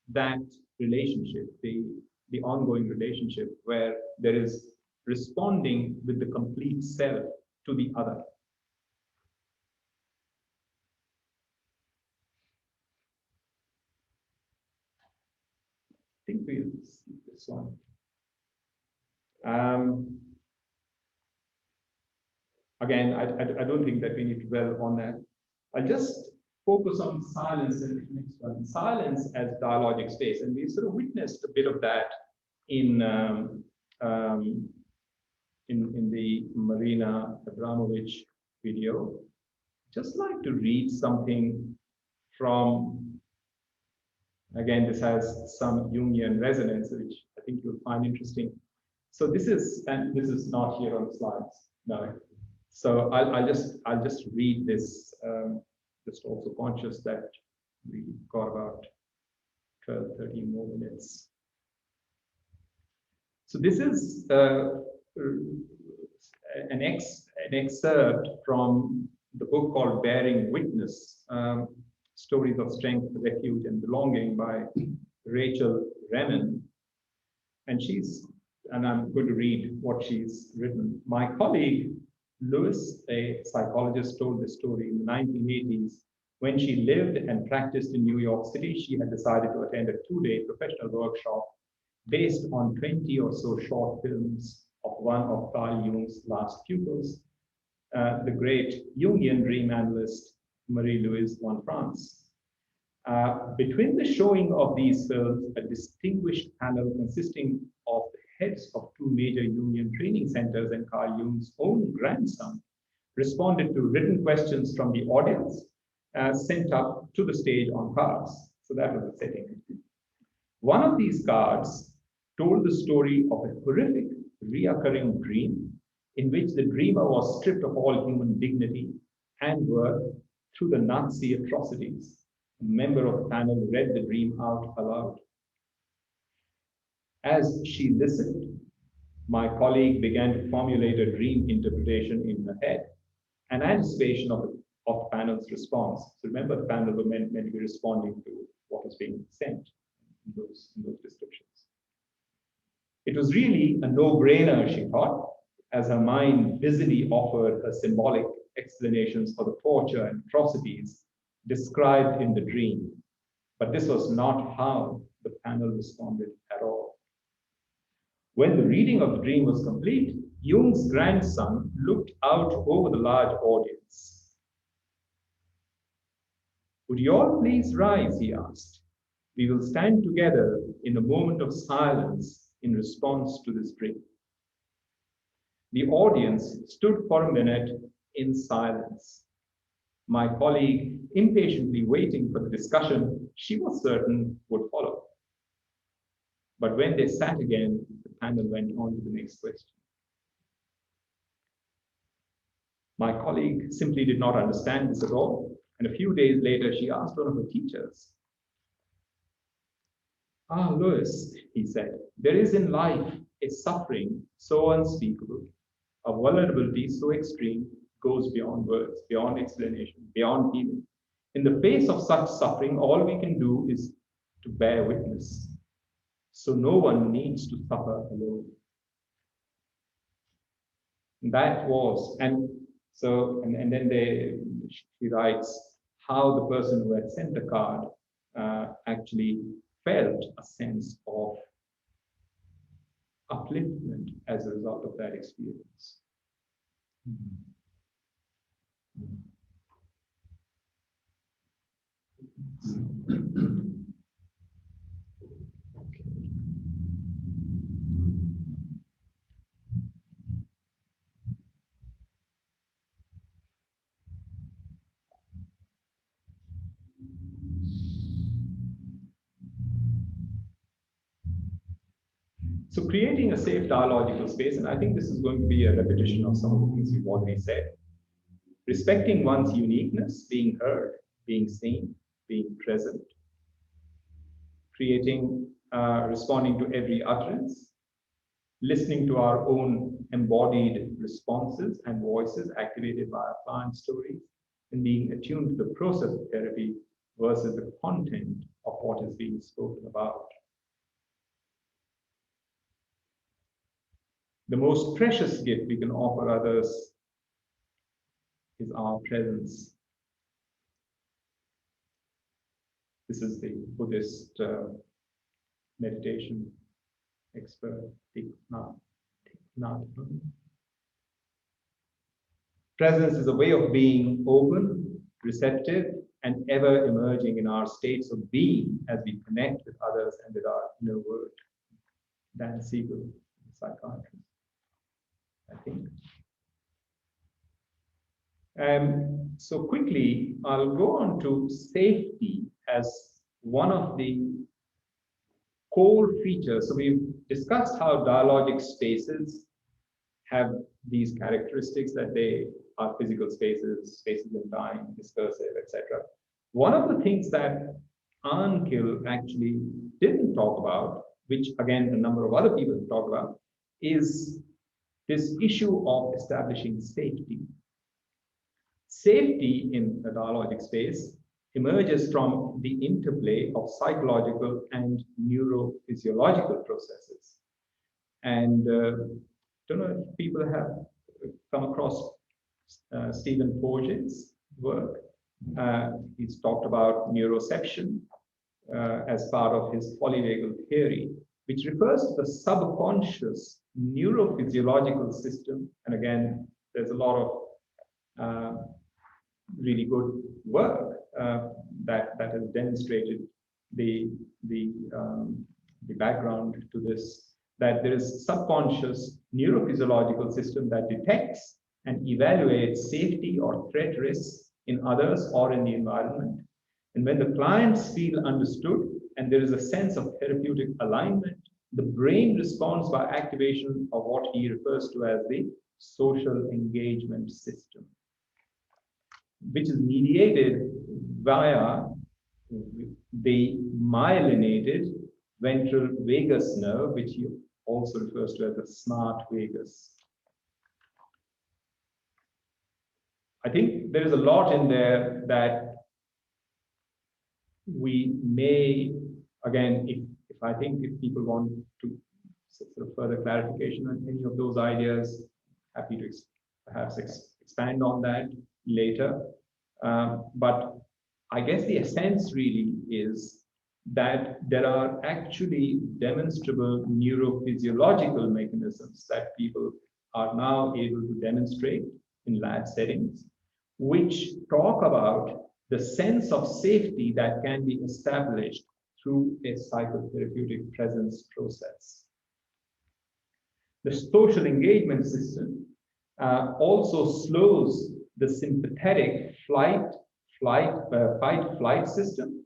that relationship, the ongoing relationship where there is responding with the complete self to the other. I think we'll see this one. Again, I don't think that we need to dwell on that. I'll just focus on silence in the next one. Silence as dialogic space, and we sort of witnessed a bit of that in the Marina Abramovich video. Just like to read something from, again, this has some Jungian resonance, which I think you'll find interesting. So this is, and this is not here on the slides, no. So I'll just read this, just also conscious that we got about 12, 13 more minutes. So this is an excerpt from the book called Bearing Witness, Stories of Strength, Refuge, and Belonging by Rachel Remen. And I'm going to read what she's written. My colleague, Lewis, a psychologist, told this story in the 1980s. When she lived and practiced in New York City, she had decided to attend a 2-day professional workshop based on 20 or so short films of one of Carl Jung's last pupils, the great Jungian dream analyst, Marie-Louise von Franz. Between the showing of these films, a distinguished panel consisting of the heads of 2 major Jungian training centers and Carl Jung's own grandson responded to written questions from the audience sent up to the stage on cards. So that was the setting. One of these cards told the story of a horrific reoccurring dream in which the dreamer was stripped of all human dignity and worth through the Nazi atrocities. A member of the panel read the dream out aloud. As she listened, My colleague began to formulate a dream interpretation in her head, an anticipation of the panel's response. So remember, the panel were meant to be responding to what was being sent in those descriptions. It was really a no-brainer, she thought, as her mind busily offered her symbolic explanations for the torture and atrocities described in the dream. But this was not how the panel responded at all. When the reading of the dream was complete, Jung's grandson looked out over the large audience. "Would you all please rise?" he asked. "We will stand together in a moment of silence in response to this dream." The audience stood for a minute in silence. My colleague, impatiently waiting for the discussion she was certain would follow. But when they sat again, the panel went on to the next question. My colleague simply did not understand this at all, and a few days later she asked one of her teachers. "Ah, Louis," he said, "there is in life a suffering so unspeakable, a vulnerability so extreme, goes beyond words, beyond explanation, beyond healing. In the face of such suffering, all we can do is to bear witness. So no one needs to suffer alone." And that was, and then she writes how the person who had sent the card actually felt a sense of upliftment as a result of that experience. So creating a safe dialogical space, and I think this is going to be a repetition of some of the things we've already said. Respecting one's uniqueness, being heard, being seen, being present. Responding to every utterance. Listening to our own embodied responses and voices activated by our client stories, and being attuned to the process of therapy versus the content of what is being spoken about. The most precious gift we can offer others is our presence. This is the Buddhist meditation expert, Thich Nhat Hanh. Presence is a way of being open, receptive, and ever emerging in our states of being as we connect with others and with our inner world. Dan Siegel, psychiatrist, I think. So quickly, I'll go on to safety as one of the core features. So we've discussed how dialogic spaces have these characteristics, that they are physical spaces, spaces in time, discursive, etc. One of the things that Ankhil actually didn't talk about, which again a number of other people have talked about, is this issue of establishing safety. Safety in a dialogic space emerges from the interplay of psychological and neurophysiological processes. And don't know if people have come across Stephen Porges' work. He's talked about neuroception as part of his polyvagal theory, which refers to the subconscious neurophysiological system. And again, there's a lot of really good work that has demonstrated the background to this, that there is subconscious neurophysiological system that detects and evaluates safety or threat risks in others or in the environment. And when the clients feel understood and there is a sense of therapeutic alignment, the brain responds by activation of what he refers to as the social engagement system, which is mediated via the myelinated ventral vagus nerve, which also refers to as the smart vagus. I think there is a lot in there that we may, again, if I think if people want to sort of further clarification on any of those ideas, happy to perhaps expand on that later. But I guess the essence really is that there are actually demonstrable neurophysiological mechanisms that people are now able to demonstrate in lab settings, which talk about the sense of safety that can be established through a psychotherapeutic presence process. The social engagement system also slows the sympathetic fight-flight system,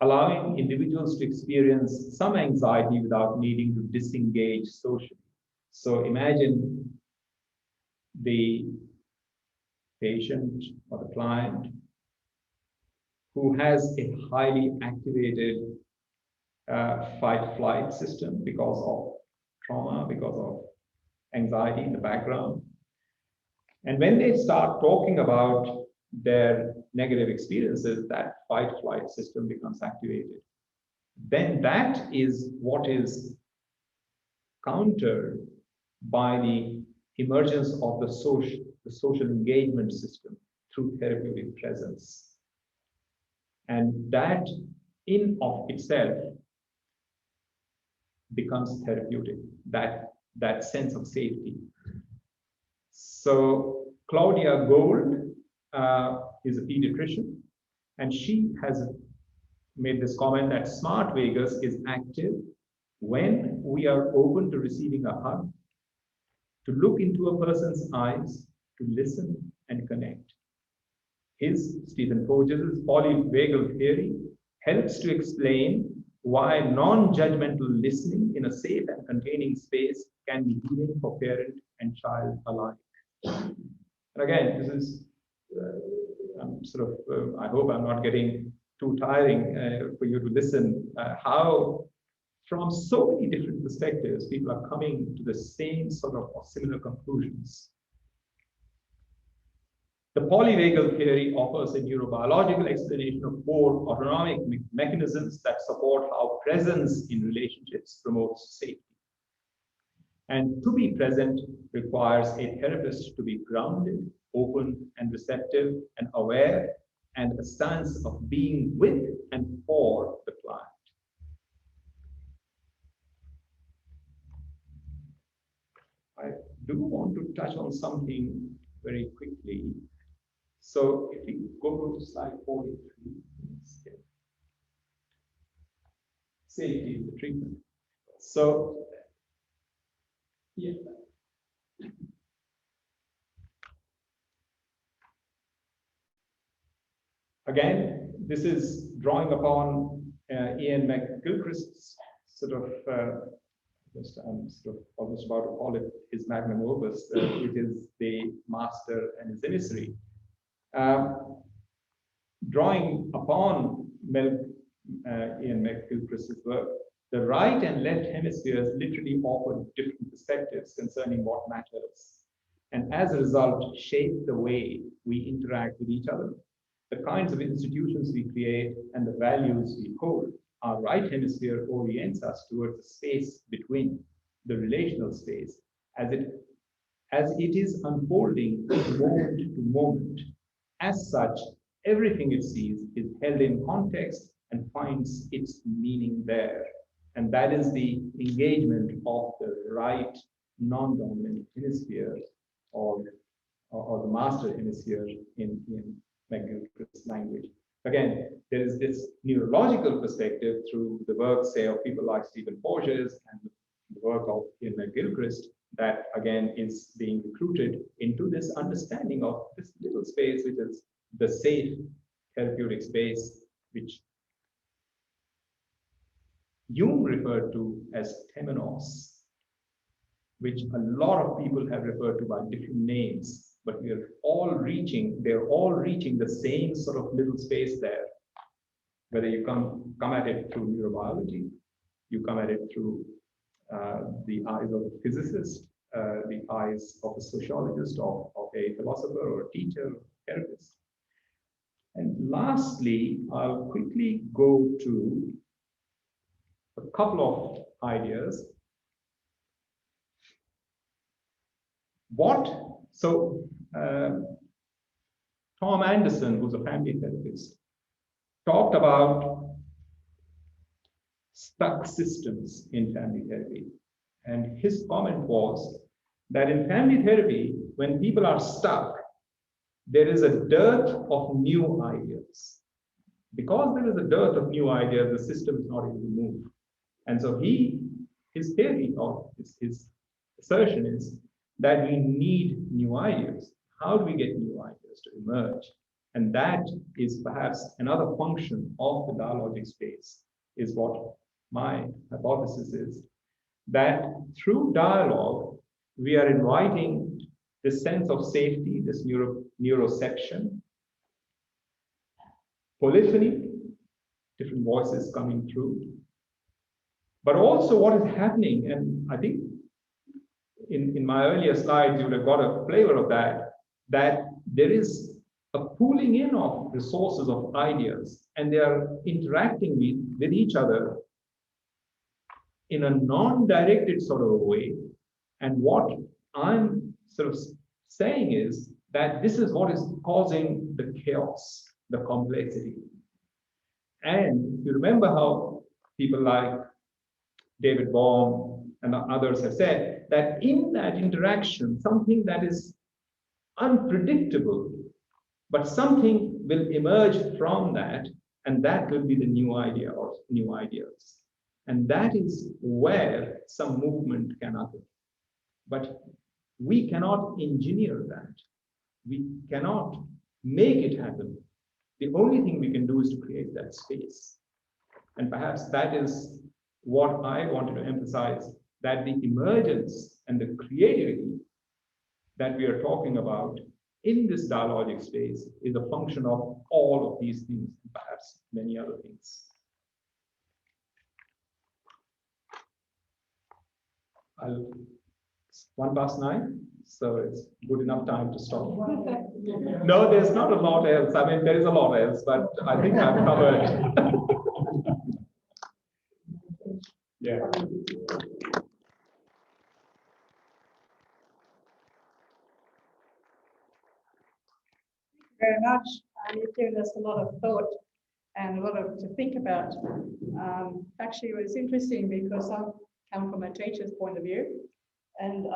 allowing individuals to experience some anxiety without needing to disengage socially. So imagine the patient or the client who has a highly activated fight-flight system because of trauma, because of anxiety in the background. And when they start talking about their negative experiences, that fight-flight system becomes activated. Then that is what is countered by the emergence of the social engagement system through therapeutic presence. And that in of itself becomes therapeutic, that sense of safety. So Claudia Gold is a pediatrician, and she has made this comment that smart vagus is active when we are open to receiving a hug, to look into a person's eyes, to listen and connect. Stephen Porges' polyvagal theory helps to explain why non-judgmental listening in a safe and containing space can be healing for parent and child alike. And again, this is, I hope I'm not getting too tiring for you to listen, how from so many different perspectives, people are coming to the same sort of or similar conclusions. The polyvagal theory offers a neurobiological explanation of four autonomic mechanisms that support how presence in relationships promotes safety. And to be present requires a therapist to be grounded, open, and receptive, and aware, and a stance of being with and for the client. I do want to touch on something very quickly. So if we go to slide 43, safety in the treatment. So, yeah. Again, this is drawing upon Ian McGilchrist's sort of, I'm sort of almost about to call it his magnum opus, which is the Master and His Emissary. Drawing upon Ian McGilchrist's work, the right and left hemispheres literally offer different perspectives concerning what matters, and as a result, shape the way we interact with each other, the kinds of institutions we create, and the values we hold. Our right hemisphere orients us towards the space between, the relational space, as it is unfolding moment to moment. As such, everything it sees is held in context and finds its meaning there. And that is the engagement of the right non-dominant hemisphere or the master hemisphere in McGilchrist's language. Again, there is this neurological perspective through the work, say, of people like Stephen Porges and the work of Ian McGilchrist that, again, is being recruited into this understanding of this little space, which is the safe therapeutic space, which Jung referred to as temenos, which a lot of people have referred to by different names, but they're all reaching the same sort of little space there. Whether you come at it through neurobiology, you come at it through the eyes of a physicist, the eyes of a sociologist, of a philosopher or a teacher, or therapist. And lastly, I'll quickly go to a couple of ideas. Tom Anderson, who's a family therapist, talked about stuck systems in family therapy. And his comment was that in family therapy, when people are stuck, there is a dearth of new ideas. Because there is a dearth of new ideas, the system is not able to move. And so his theory or his assertion is that we need new ideas. How do we get new ideas to emerge? And that is perhaps another function of the dialogic space, is what my hypothesis is, that through dialogue, we are inviting this sense of safety, this neuroception, polyphony, different voices coming through. But also what is happening, and I think in my earlier slides, you would have got a flavor of that, that there is a pooling in of resources of ideas, and they are interacting with each other in a non-directed sort of a way. And what I'm sort of saying is that this is what is causing the chaos, the complexity. And you remember how people like David Bohm and others have said that in that interaction, something that is unpredictable, but something will emerge from that, and that will be the new idea or new ideas. And that is where some movement can happen. But we cannot engineer that. We cannot make it happen. The only thing we can do is to create that space. And perhaps that is what I wanted to emphasize, that the emergence and the creativity that we are talking about in this dialogic space is a function of all of these things, and perhaps many other things. It's 9:01, so it's good enough time to stop. No, there's not a lot else. I mean, there is a lot else, but I think I've covered. Yeah. Very much. You've given us a lot of thought and a lot to think about. Actually, it was interesting because I come from a teacher's point of view, and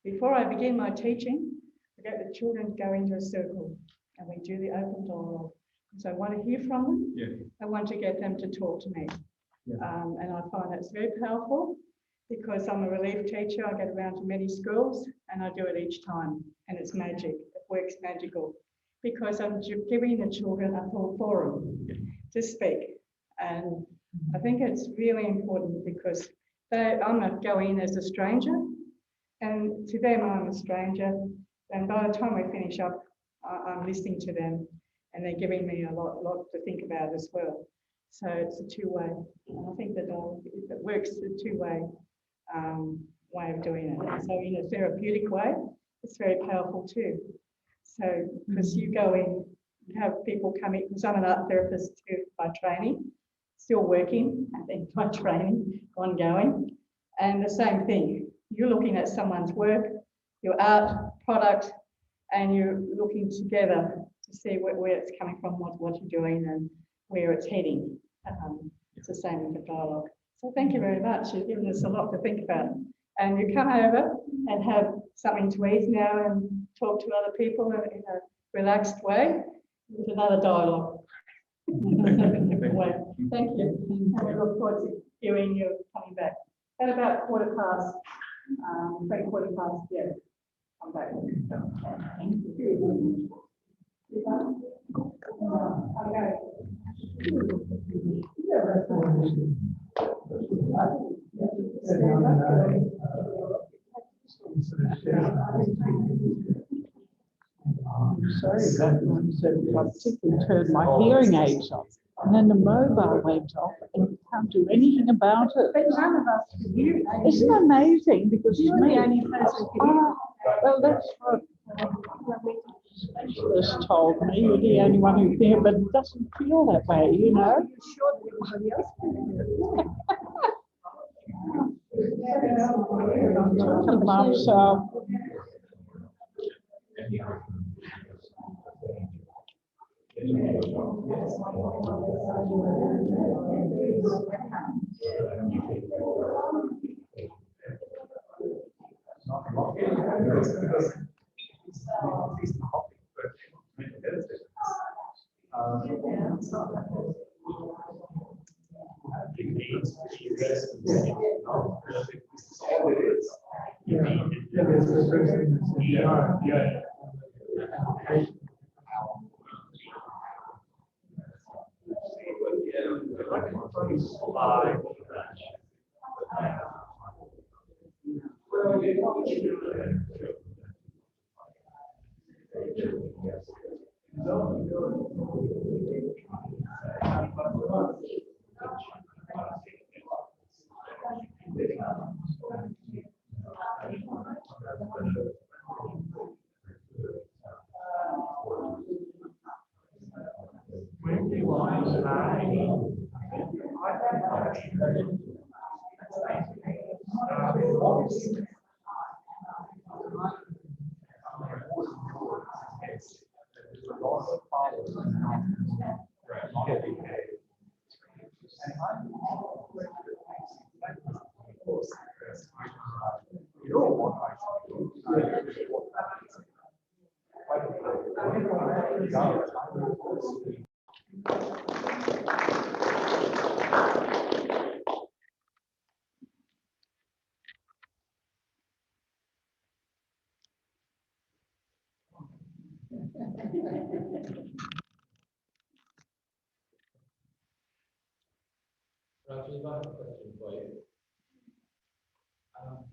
before I begin my teaching, I get the children to go into a circle and we do the open dialogue. So I want to hear from them. Yeah. I want to get them to talk to me. Yeah. And I find that's very powerful because I'm a relief teacher. I get around to many schools and I do it each time, and it's magic. It works magical because I'm giving the children a full forum to speak. And I think it's really important because I'm not going as a stranger, and to them I'm a stranger. And by the time we finish up, I'm listening to them, and they're giving me a lot to think about as well. So it's a two-way. And I think that it works a two-way way of doing it. So in a therapeutic way, it's very powerful too. So because you go in, you have people come in, because I'm an art therapist too by training, still working, I think by training, ongoing. And the same thing, you're looking at someone's work, your art product, and you're looking together to see where it's coming from, what you're doing and where it's heading. It's the same with the dialogue. So thank you very much. You've given us a lot to think about. And you come over and have something to eat now and talk to other people in a relaxed way with another dialogue. Thank you. And we look forward to hearing you coming back. At about 3:15, yeah, come back. Thank you. Okay. I'm sorry, but I particularly turned my hearing aids off. And then the mobile went off and you can't do anything about it. But none of us could hear it. Isn't it amazing? Because You're to me, the only person who could hear it. well, that's what specialist told me. You're the only one who can hear, but it doesn't feel that way, you know. You're sure that everybody else can hear it. To Mum, so Rajiv, I have a question for you.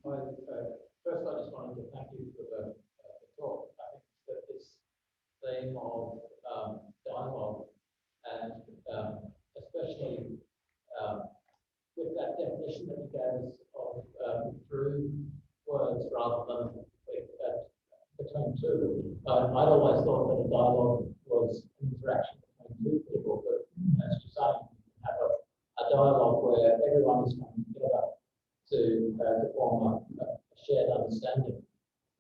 First, I just wanted to thank you for the talk. I think that this theme of dialogue and especially with that definition that you gave us of through words rather than between two. I'd always thought that a dialogue was an interaction between two people, but as you're saying, have a dialogue where everyone is coming together to form a shared understanding.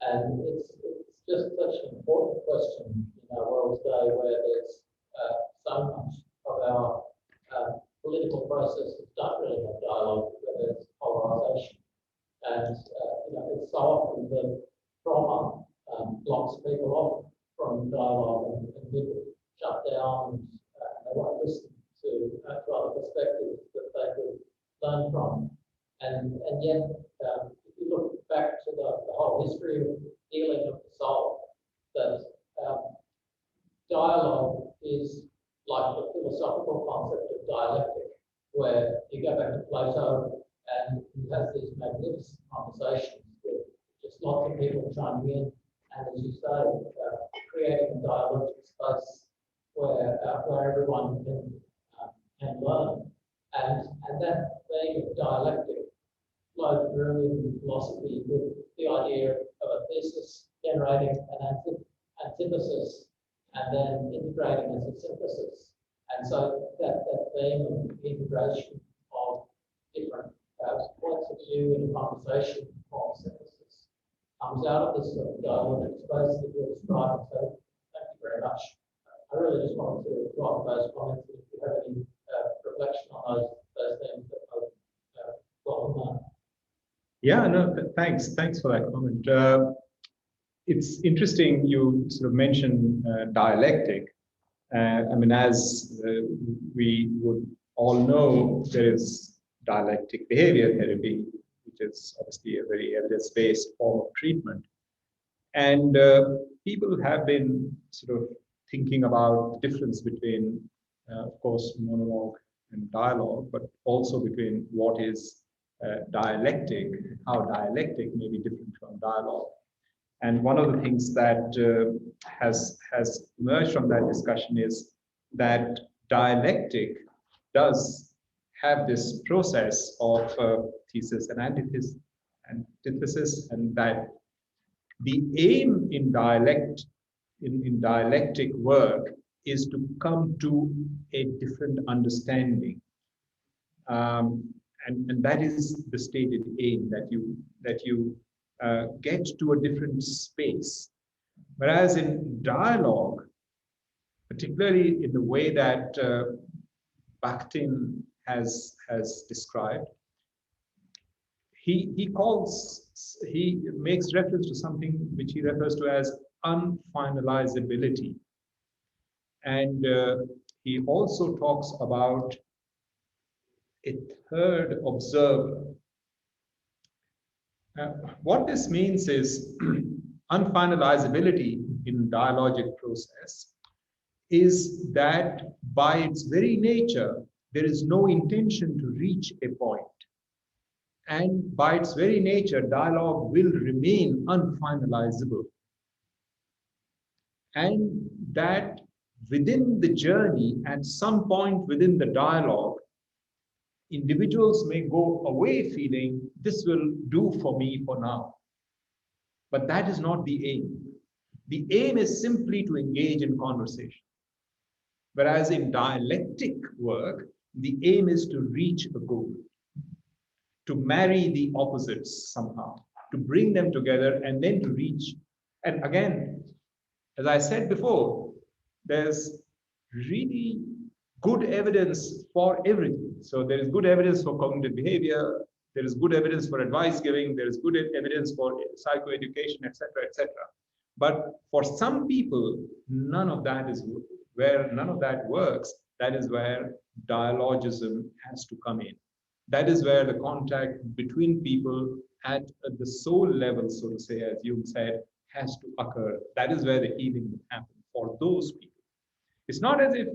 And it's just such an important question in our world today where there's so much of our political processes don't really have dialogue, where there's polarisation. And it's so often that trauma blocks people off from dialogue and people shut down and they won't listen to other perspectives that they could learn from. And yet, if you look back to the whole history of healing of the soul, that dialogue is like the philosophical concept of dialectic, where you go back to Plato and he has these magnificent conversations with just lots of people chiming in, and as you say, creating a dialectic space where everyone can learn. And that theme of dialectic flowed through in philosophy with the idea of a thesis generating an antithesis and then integrating as a synthesis. And so that theme of integration of different points of view in a conversation form synthesis comes out of this sort of dialogic space that you're describing. So thank you very much. I really just wanted to drop those comments. If you have any reflection on those things, that I would welcome that. Yeah, no, thanks for that comment. It's interesting you sort of mentioned dialectic. I mean, as we would all know, there is dialectic behavior therapy, which is obviously a very evidence-based form of treatment. And people have been sort of thinking about the difference between, of course, monologue and dialogue, but also between what is dialectic, how dialectic may be different from dialogue. And one of the things that has emerged from that discussion is that dialectic does have this process of thesis and antithesis, and that the aim in dialectic work is to come to a different understanding, and that is the stated aim, that you get to a different space. Whereas in dialogue, particularly in the way that Bakhtin has described, he makes reference to something which he refers to as unfinalizability, and he also talks about a third observer. What this means is unfinalizability in dialogic process is that by its very nature, there is no intention to reach a point. And by its very nature, dialogue will remain unfinalizable. And that within the journey, at some point within the dialogue, individuals may go away feeling this will do for me for now. But that is not the aim. The aim is simply to engage in conversation. Whereas in dialectic work, the aim is to reach a goal, to marry the opposites somehow, to bring them together and then to reach. And again, as I said before, there's really good evidence for everything. So there is good evidence for cognitive behavior, there is good evidence for advice giving, there is good evidence for psychoeducation, etc., etc. But for some people, none of that is where none of that works. That is where dialogism has to come in. That is where the contact between people at the soul level, so to say, as Jung said, has to occur. That is where the healing will happen for those people. It's not as if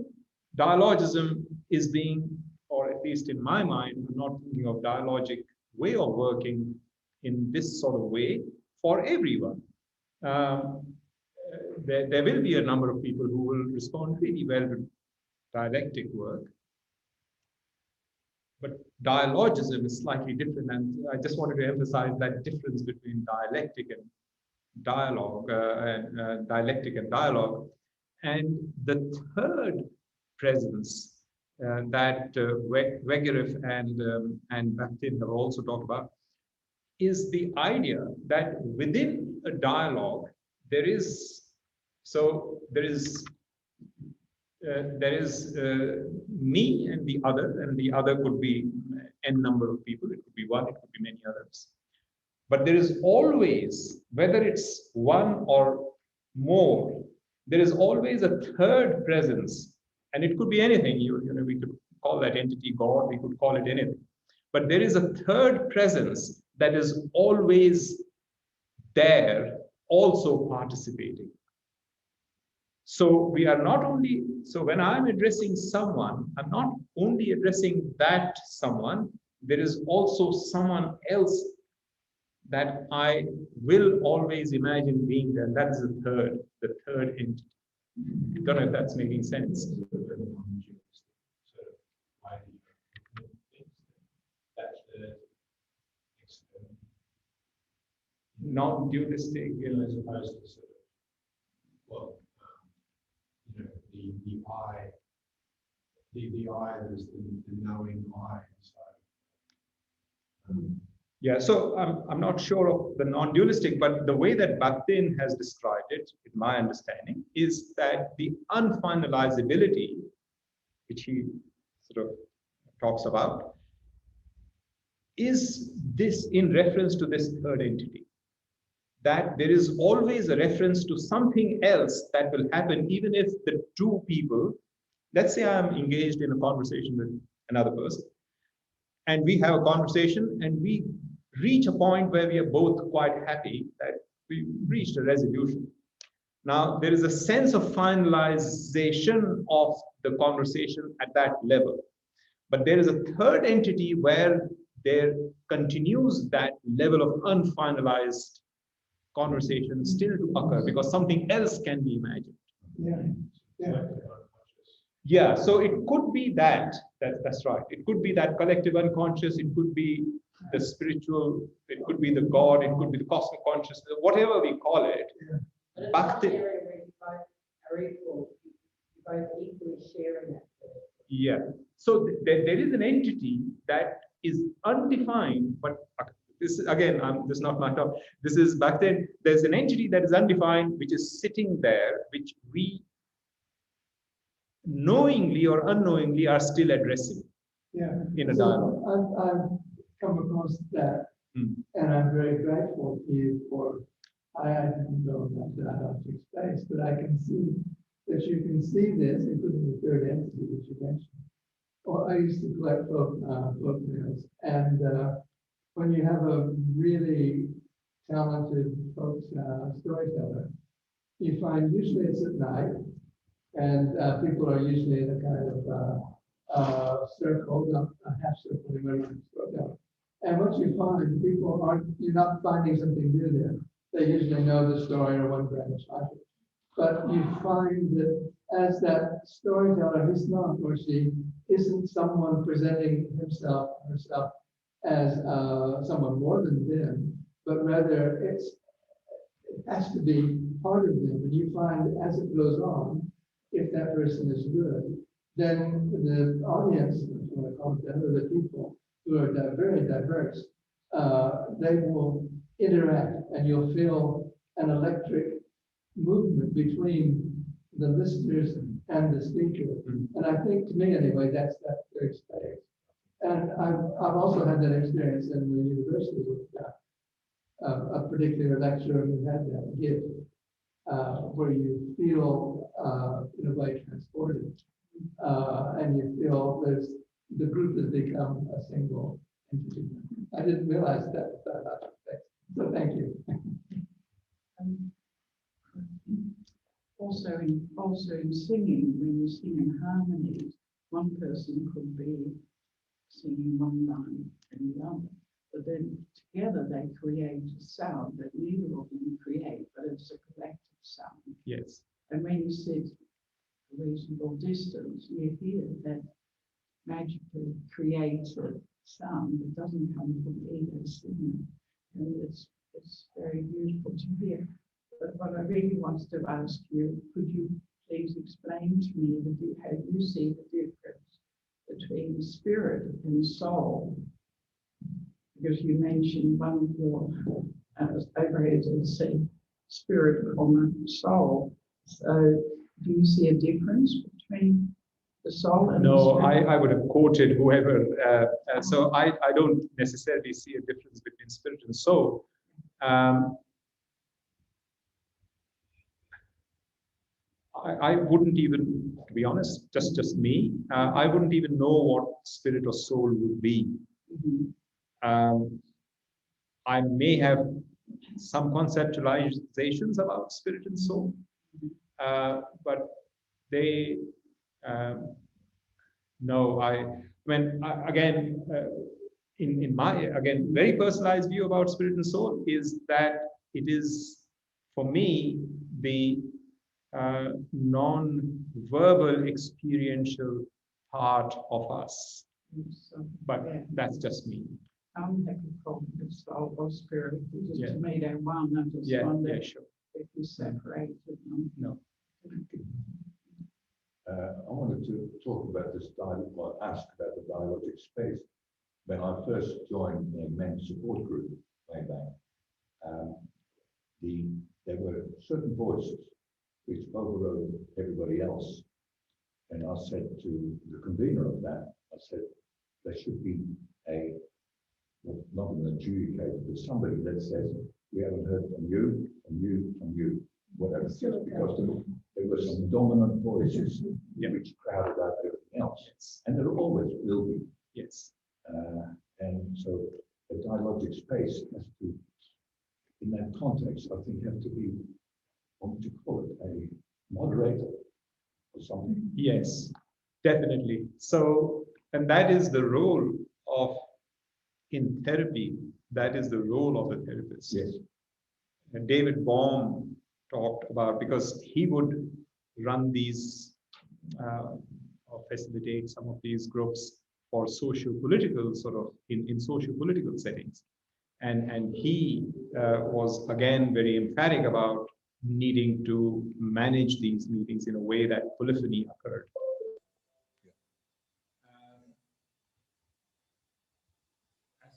dialogism is being, or at least in my mind, I'm not thinking of dialogic way of working in this sort of way for everyone. There will be a number of people who will respond really well to dialectic work, but dialogism is slightly different, and I just wanted to emphasize that difference between dialectic and dialogue, dialectic and dialogue. And the third presence that Wegerev and Bakhtin have also talked about is the idea that within a dialogue there is me and the other could be n number of people. It could be one, it could be many others. But there is always, whether it's one or more, there is always a third presence, and it could be anything. We could call that entity God, we could call it anything. But there is a third presence that is always there, also participating. So we are not only, so when I'm addressing someone, I'm not only addressing that someone, there is also someone else that I will always imagine being there. That is the third entity. I don't know if that's making sense. Non-dualistic, as opposed to sort of, well, the I, the I is the knowing I. So, yeah, so I'm not sure of the non-dualistic, but the way that Bakhtin has described it, in my understanding, is that the unfinalizability, which he sort of talks about, is this in reference to this third entity. That there is always a reference to something else that will happen, even if the two people, let's say I'm engaged in a conversation with another person, and we have a conversation and we reach a point where we are both quite happy that we reached a resolution. Now, there is a sense of finalization of the conversation at that level. But there is a third entity where there continues that level of unfinalized conversation still to occur, because something else can be imagined. Yeah. Yeah. Yeah, so it could be that's right. It could be that collective unconscious, it could be the spiritual, it could be the God, it could be the cosmic consciousness, whatever we call it. But it's Back not then, an area where you both are equal, you both equally sharing that. yeah. So there is an entity that is undefined, but this again, this is not my talk. This is back then. There's an entity that is undefined, which is sitting there, which we knowingly or unknowingly are still addressing. Yeah. In a So dialogue. I've come across that, Hmm. and I'm very grateful to you for, I didn't know about dialectic space, but I can see that you can see this, including the third entity that you mentioned. Or I used to collect folk tales, and when you have a really talented folk storyteller, you find usually it's at night, and people are usually in a kind of circle, not a half circle, storytelling. And what you find, people aren't, you're not finding something new there. They usually know the story or one branch of it. But you find that as that storyteller, he's not or she isn't someone presenting himself or herself as someone more than them, but rather it has to be part of them. And you find as it goes on, if that person is good, then the audience, what I call it, the people who are very diverse, they will interact, and you'll feel an electric movement between the listeners and the speaker. And I think, to me anyway, that's that third space. And I've also had that experience in the university with a particular lecturer who had that gift, where you feel in a way transported, and you feel there's the group has become a single entity. I didn't realize that about that space. So thank you. Also in singing, when you sing in harmonies, one person could be singing one line and the other, but then together they create a sound that neither of them create, but it's a collective sound. Yes. And when you sit a reasonable distance, you hear that magically created sound that doesn't come from either singer, and it's very beautiful to hear. But what I really wanted to ask you, could you please explain to me how you see the difference between spirit and soul? Because you mentioned one of your overheads and said spirit, soul. So do you see a difference between the soul and the No, spirit? I would have quoted whoever. So I don't necessarily see a difference between spirit and soul. I wouldn't even, to be honest, just me, I wouldn't even know what spirit or soul would be. I may have some conceptualizations about spirit and soul, but they, no, again, in my, again, very personalized view about spirit and soul is that it is, for me, the non-verbal experiential part of us. But that's just me. I'm happy for the soul or spirit. Just Yeah. to me, they're one. I just Yeah, wonder yeah, sure. if you separated them. No. I wanted to talk about this dialogue, well, ask about the dialogic space. When I first joined the men's support group way back, there were certain voices which overrode everybody else. And I said to the convener of that, I said, there should be not an adjudicator, but somebody that says, we haven't heard from you, from you, from you, whatever, just because there were some dominant voices which crowded out everything else. And there always will be. Yes. And so the dialogic space has to, in that context, I think have to be, what would you call it, a moderator or something? Yes, definitely. So, and that is the role of, in therapy, that is the role of the therapist. Yes. And David Baum talked about, because he would run these facilitate some of these groups for socio-political sort of in socio-political settings. And he was again very emphatic about needing to manage these meetings in a way that polyphony occurred. I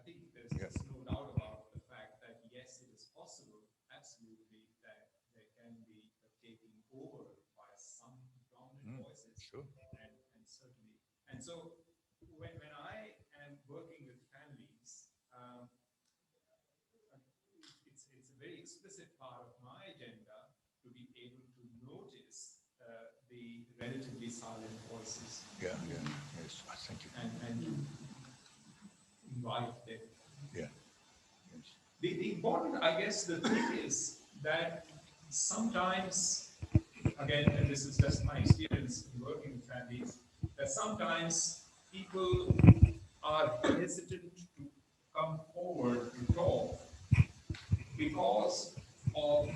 think there's no doubt about the fact that yes, it is possible, absolutely, that there can be a taking over by some dominant voices, and certainly. And so when I am working with families, it's a very explicit part of my agenda to be able to notice the relatively silent voices. Yes, thank you. And to invite them. Yeah. The important, I guess, the thing is that sometimes, again, and this is just my experience in working with families, that sometimes people are hesitant to come forward to talk because of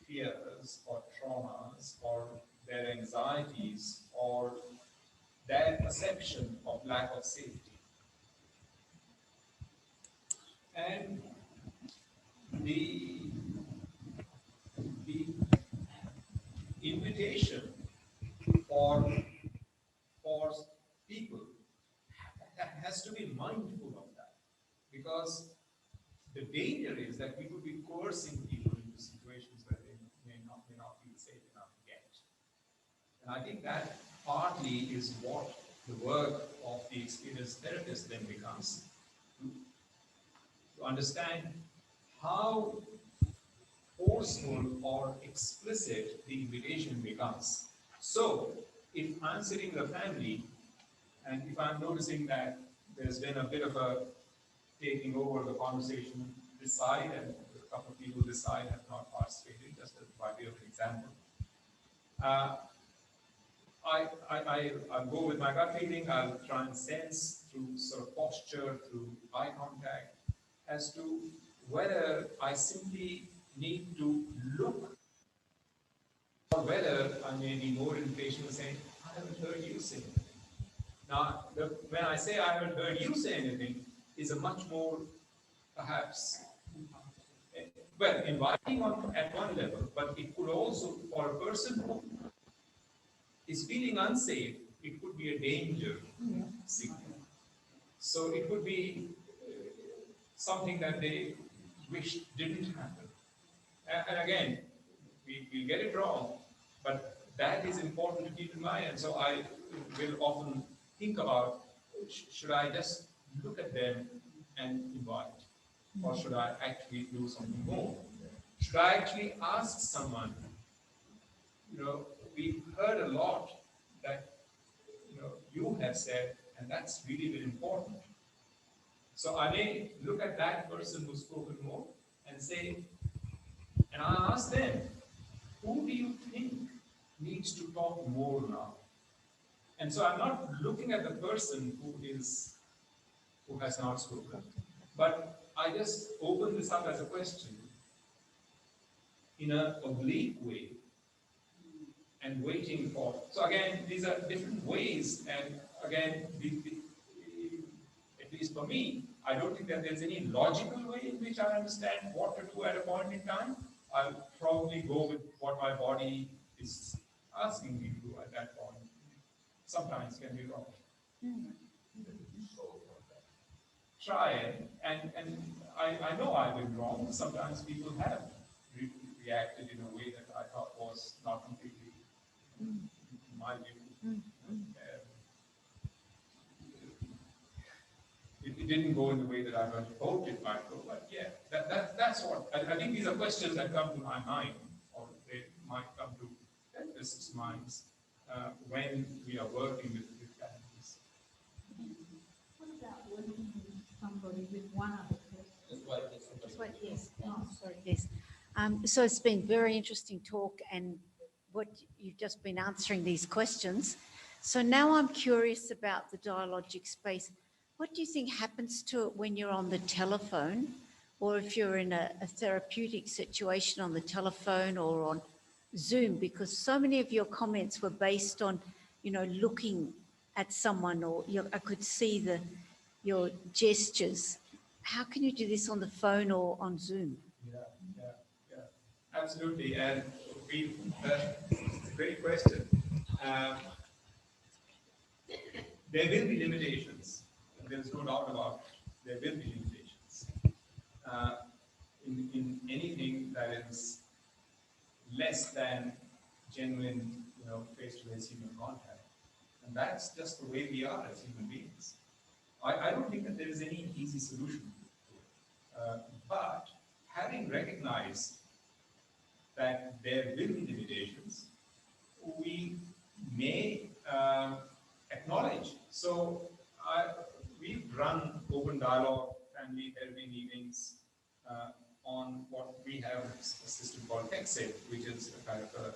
fears or traumas or their anxieties or their perception of lack of safety. And the invitation for people has to be mindful of that, because the danger is that we could be coercing people into situations where they may not feel safe enough yet. And I think that partly is what the work of the experienced therapist then becomes, to understand how forceful or explicit the invitation becomes. So, if I'm sitting in a family, and if I'm noticing that there's been a bit of a taking over the conversation this side, and a couple of people this side have not participated, just by way of an example, I'll go with my gut feeling. I'll try and sense through sort of posture, through eye contact, as to whether I simply need to look, or whether I may be more impatient saying, I haven't heard you say anything. Now, when I say I haven't heard you say anything, is a much more, perhaps, well, inviting at one level, but it could also, for a person who is feeling unsafe, it could be a danger signal. So it could be something that they wish didn't happen. And again, we get it wrong, but that is important to keep in mind. And so I will often think about, should I just look at them and invite? Or should I actually do something more? Should I actually ask someone? We've heard a lot that you have said, and that's really, really important. So I may look at that person who's spoken more and say, and I ask them, who do you think needs to talk more now? And so I'm not looking at the person who has not spoken, but I just open this up as a question in an oblique way and waiting for. So again, these are different ways, and again, at least for me, I don't think that there's any logical way in which I understand what to do at a point in time. I'll probably go with what my body is asking me to do at that point. Sometimes can be wrong. Try it, and I know I've been wrong. Sometimes people have reacted in a way that I thought was not completely in my view. It didn't go in the way that I had hoped it might go, but yeah, that's what I think. These are questions that come to my mind, or they might come to therapists' minds when we are working with families. What about working with somebody, with one other person? Just wait, yes. Oh, sorry, yes. So it's been very interesting talk, and what you've just been answering these questions. So now I'm curious about the dialogic space. What do you think happens to it when you're on the telephone, or if you're in a therapeutic situation on the telephone or on Zoom, because so many of your comments were based on, you know, looking at someone, or I could see your gestures. How can you do this on the phone or on Zoom? Yeah, yeah, yeah, absolutely. And it's a great question. Um, there will be limitations. There's no doubt about it. There will be limitations uh, in anything that is less than genuine, face-to-face human contact. And that's just the way we are as human beings. I don't think that there is any easy solution. But having recognized that there will be limitations, we may acknowledge. So we've run open dialogue, family therapy meetings on what we have a system called Exit, which is a kind of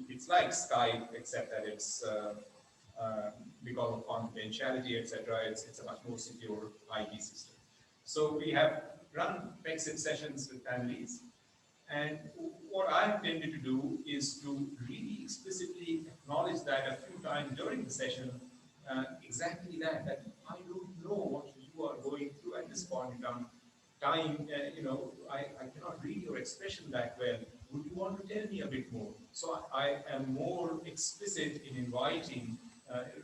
it's like Skype, except that it's because of confidentiality, etc. It's a much more secure IT system. So we have run Exit sessions with families. And what I've tended to do is to really explicitly acknowledge that a few times during the session, exactly that I don't know what you are going through at this point in time. I cannot read your expression that well. Would you want to tell me a bit more? So I am more explicit in inviting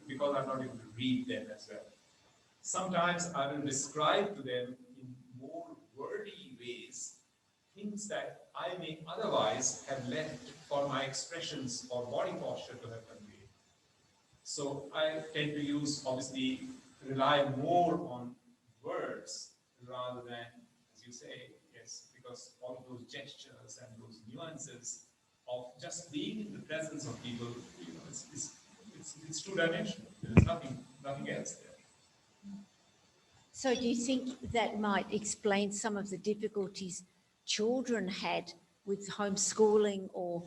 because I'm not able to read them as well. Sometimes I will describe to them in more wordy ways things that I may otherwise have left for my expressions or body posture to have conveyed. So I tend to obviously rely more on words rather than, as you say, yes, because all of those gestures and those nuances of just being in the presence of people, it's two-dimensional. There's nothing else there. So do you think that might explain some of the difficulties children had with homeschooling or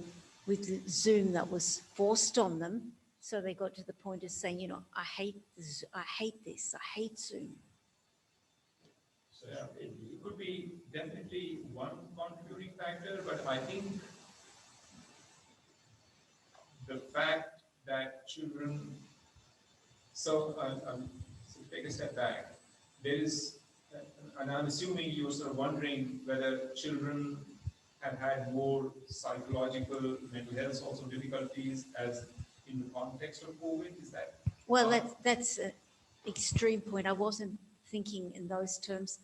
with Zoom that was forced on them? So they got to the point of saying, you know, I hate this, I hate Zoom. So yeah, it could be definitely one contributing factor, but I think the fact that children, so take a step back. There is, and I'm assuming you're sort of wondering whether children have had more psychological, mental health also difficulties as in the context of COVID. Is that? Well, that's an extreme point. I wasn't thinking in those terms.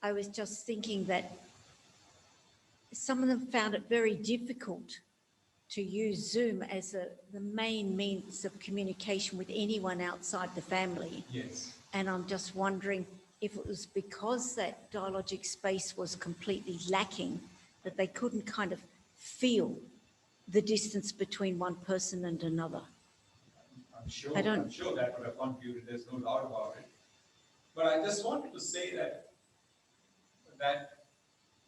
I was just thinking that some of them found it very difficult to use Zoom as the main means of communication with anyone outside the family. Yes. And I'm just wondering if it was because that dialogic space was completely lacking, that they couldn't kind of feel the distance between one person and another. I'm sure that would have contributed, there's no doubt about it. But I just wanted to say that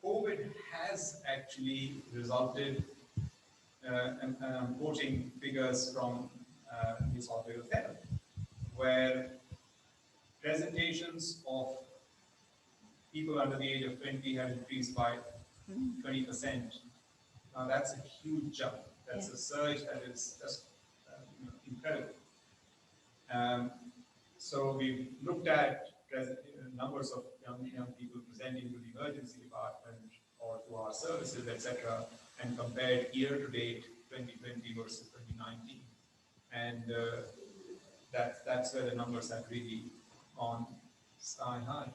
COVID has actually resulted, and I'm quoting figures from New South Wales Health, where presentations of people under the age of 20 have increased by 20%. Now that's a huge jump. That's a surge that is just incredible. So we've looked at numbers of young people presenting to the emergency department or to our services, etc., and compared year to date 2020 versus 2019. And that's where the numbers have really gone sky high.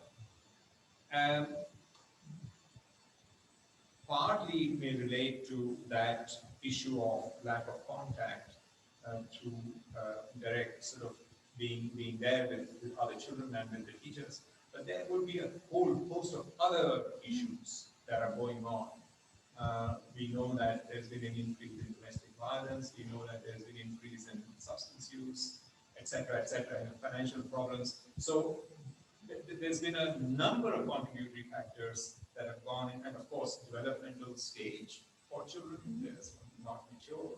Partly may relate to that issue of lack of contact through direct sort of being there with other children and with the teachers. But there would be a whole host of other issues that are going on. We know that there's been an increase in domestic violence. We know that there's been an increase in substance use, etc., and financial problems. So there's been a number of contributory factors that have gone in, and of course, developmental stage for children, there's not mature.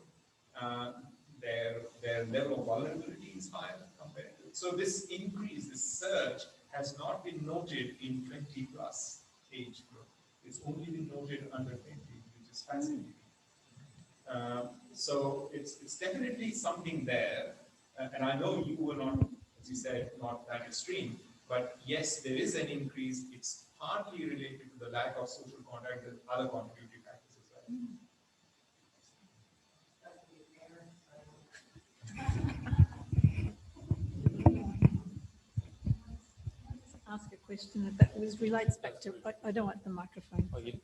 Their level of vulnerability is higher compared to. So this increase, this surge, has not been noted in 20+ age group. It's only been noted under 20, which is fascinating. So it's definitely something there. And I know you were not, as you said, not that extreme, but yes, there is an increase. It's partly related to the lack of social contact with other contributory factors as well. Ask a question that relates back to, I don't want the microphone. Oh, yeah.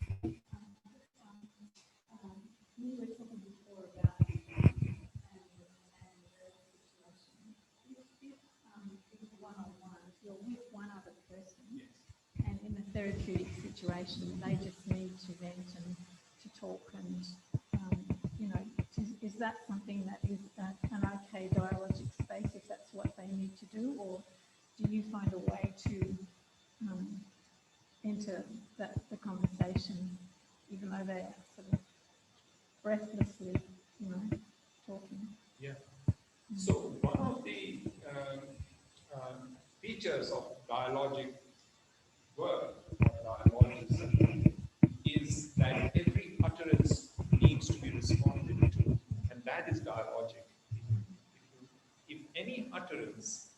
You were talking before about one-on-one, if you're with one other person, and in a therapeutic situation, they just need to vent and to talk and, you know, is that something that is an okay dialogic space if that's what they need to do, or do you find a way to enter the conversation, even though they're sort of breathlessly, you know, talking? Yeah. So one of the features of dialogic work or dialogism is that every utterance needs to be responded to, and that is dialogic. If any utterance,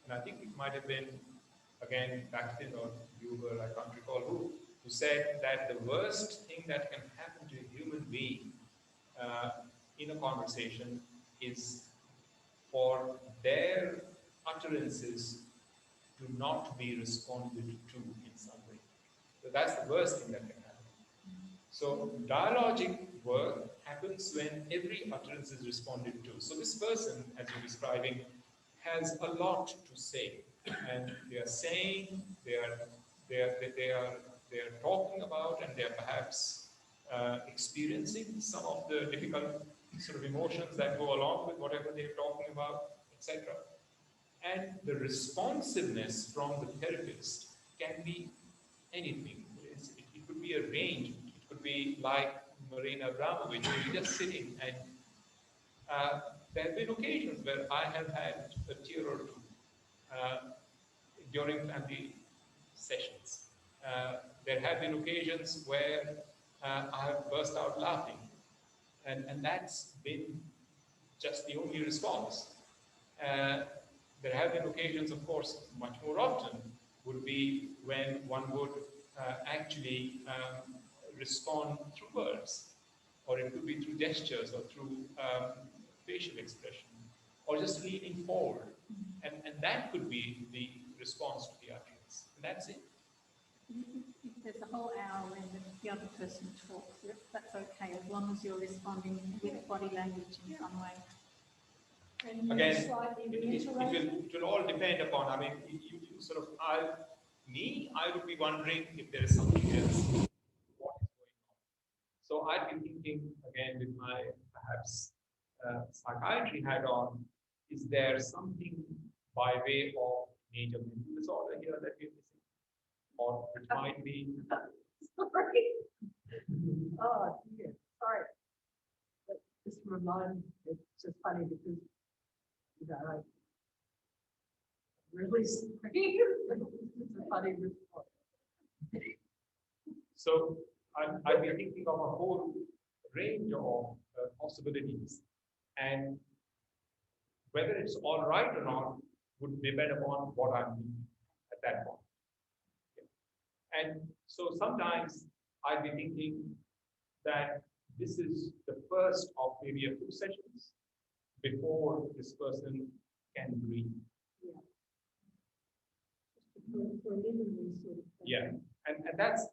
and I think it might have been again Baxton or Huber, I can't recall who said that the worst thing that can happen to a human being in a conversation is for their utterances to not be responded to in some way. So that's the worst thing that can happen. So dialogic work happens when every utterance is responded to. So this person, as you're describing, has a lot to say, and they are saying, they are talking about, and they are perhaps experiencing some of the difficult sort of emotions that go along with whatever they're talking about, etc. And the responsiveness from the therapist can be anything. It could be a range. It could be like Marina Abramovich, where you're just sitting, and there have been occasions where I have had a tear or two during family sessions. There have been occasions where I have burst out laughing, and that's been just the only response. There have been occasions, of course, much more often, would be when one would actually respond through words, or it could be through gestures or through facial expression, or just leaning forward. And that could be the response to the utterance. And that's it. If there's a whole hour when the other person talks, that's okay, as long as you're responding with body language in some way. Again, it will all depend upon, I mean, you sort of, I would be wondering if there is something else, what is going on. So I'd be thinking, again, with my perhaps psychiatry hat on, is there something by way of major mental disorder here that we're missing? Or which might be... Sorry. Oh, dear. Sorry. But this reminds me, it's just funny because, you know, I really scream. It's a funny response. So I've been thinking of a whole range of possibilities, and whether it's all right or not would depend upon what I'm thinking at that point. And so sometimes I'd be thinking that this is the first of maybe a few sessions before this person can breathe. Yeah, and that's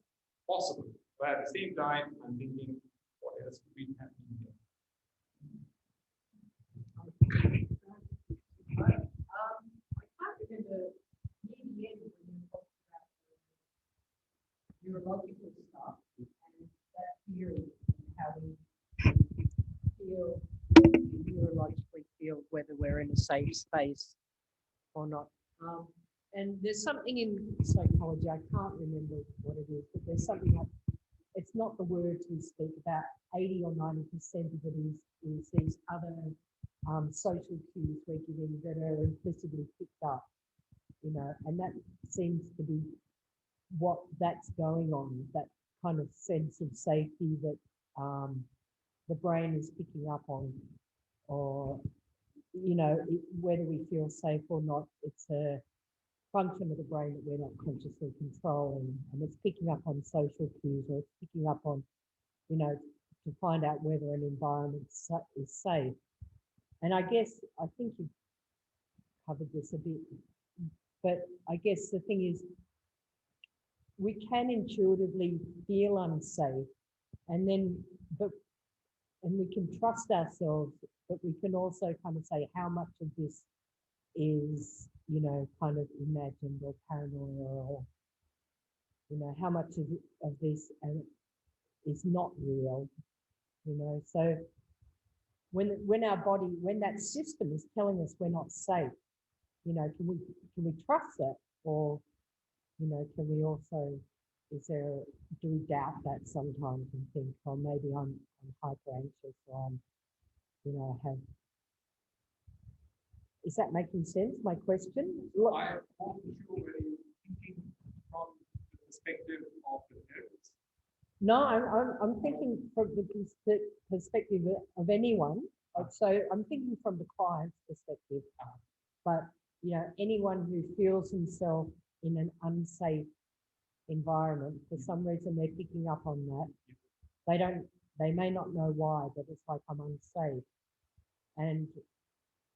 possible. But at the same time, I'm thinking, what else could be happening here? I can't remember near the end when you talked about neurological stuff and that theory, how we feel, neurologically feel whether we're in a safe space or not. And there's something in psychology, I can't remember what it is, but there's something like, it's not the words we speak about, 80 or 90% of it is these other social cues we're giving that are implicitly picked up, you know, and that seems to be that's going on, that kind of sense of safety that the brain is picking up on, or, whether we feel safe or not, it's a function of the brain that we're not consciously controlling, and it's picking up on social cues, or it's picking up on, to find out whether an environment is safe. And I think you've covered this a bit, but I guess the thing is, we can intuitively feel unsafe, and we can trust ourselves, but we can also kind of say how much of this is, kind of imagined or paranoia, or, how much of this is not real, So when our body, when that system is telling us we're not safe, can we trust that, or, can we also, do we doubt that sometimes and think, oh, maybe I'm hyper anxious, or I have. Is that making sense, my question? Look, I wasn't sure whether you're thinking from the perspective of the therapist. no, I'm thinking from the perspective of anyone. So I'm thinking from the client's perspective, but anyone who feels himself in an unsafe environment, for some reason they're picking up on that. They may not know why, but it's like, I'm unsafe. And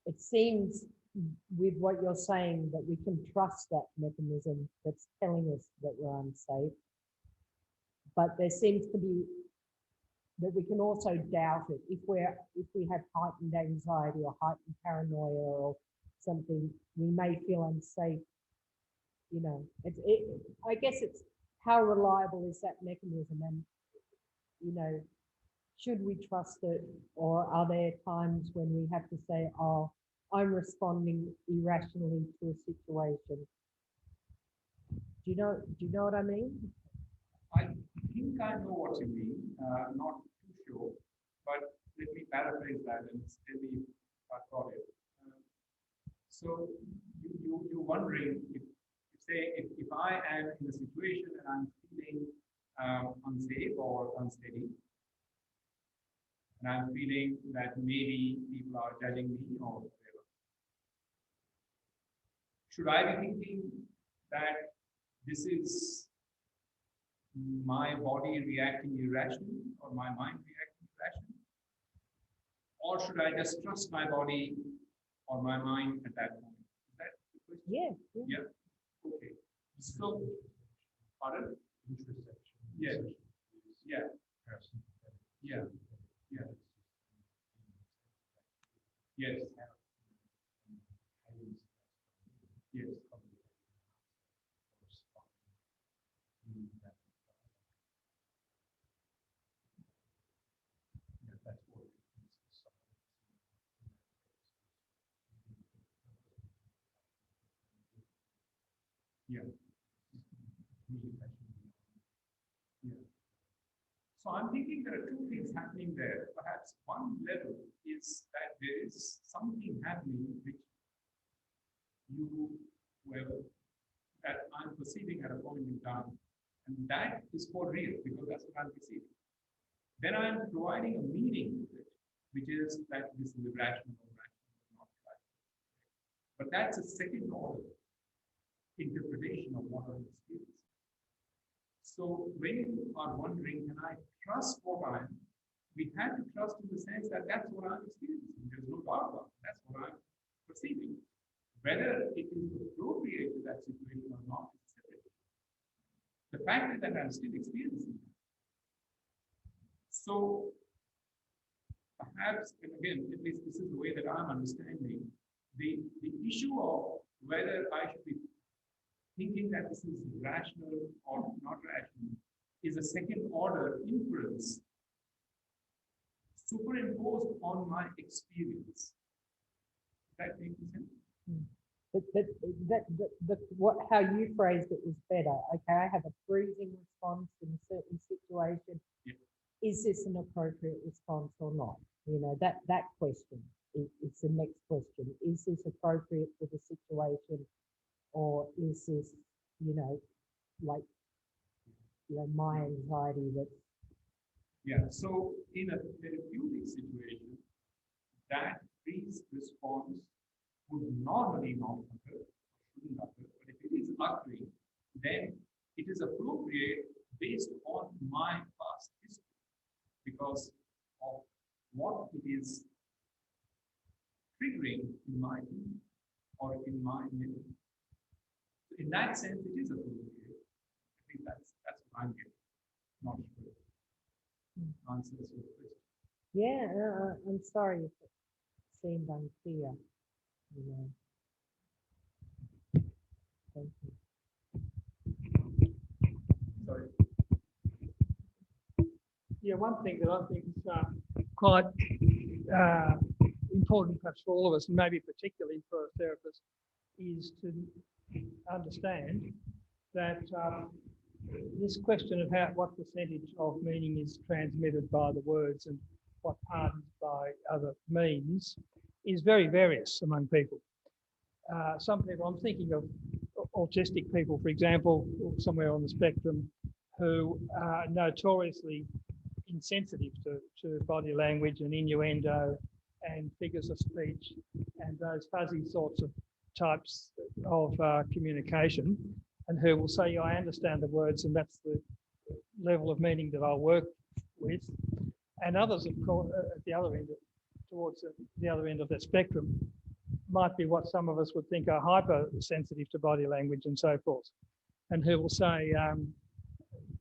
it seems with what you're saying that we can trust that mechanism that's telling us that we're unsafe. But there seems to be that we can also doubt it. If we have heightened anxiety or heightened paranoia or something, we may feel unsafe. I guess it's how reliable is that mechanism, and should we trust it, or are there times when we have to say, oh, I'm responding irrationally to a situation? Do you know what I mean? I think I know what you mean, not too sure, but let me paraphrase that and tell me if I got it. So you're wondering if I am in a situation and I'm feeling unsafe or unsteady, and I'm feeling that maybe people are judging me or whatever, should I be thinking that this is my body reacting irrationally or my mind reacting irrationally? Or should I just trust my body or my mind at that point? Is that the question? Yeah. Okay. So, pardon? Introspection. Yeah. Yeah. Yeah. Yeah. Yes. Yes. Yeah. Yeah. So I'm thinking there are two things happening there. Perhaps one level is that there is something happening which that I'm perceiving at a point in time. And that is for real, because that's what I'm perceiving. Then I'm providing a meaning to it, which is that this is irrational or rational or not rational. But that's a second order interpretation of what I'm experiencing. So when you are wondering, can I trust what I am? We have to trust in the sense that that's what I'm experiencing. There's no doubt about it. That's what I'm perceiving. Whether it is appropriate to that situation or not is separate. The fact is that I'm still experiencing it. So perhaps, and again, at least this is the way that I'm understanding, the issue of whether I should be thinking that this is rational or not rational is a second order inference superimposed on my experience. Does that make sense? But how you phrased it was better. Okay, I have a freezing response in a certain situation. Yeah. Is this an appropriate response or not? That question is the next question. Is this appropriate for the situation, or is this, my anxiety that's, Yeah, so in a therapeutic situation, that freeze response would normally not occur, shouldn't occur, but if it is occurring, then it is appropriate based on my past history because of what it is triggering in my being or in my memory. So in that sense, it is appropriate. I think that's what I'm getting. Not sure. Answers your question. Yeah, I'm sorry if it seemed unclear. You know. Thank you. Sorry. Yeah, one thing that I think is quite important perhaps for all of us, and maybe particularly for a therapist, is to understand that this question of what percentage of meaning is transmitted by the words and what part is by other means is very various among people. Some people, I'm thinking of autistic people, for example, somewhere on the spectrum, who are notoriously insensitive to body language and innuendo and figures of speech and those fuzzy sorts of types of communication, and who will say, I understand the words and that's the level of meaning that I'll work with. And others, of course, at the other end, towards the other end of that spectrum, might be what some of us would think are hypersensitive to body language and so forth, and who will say,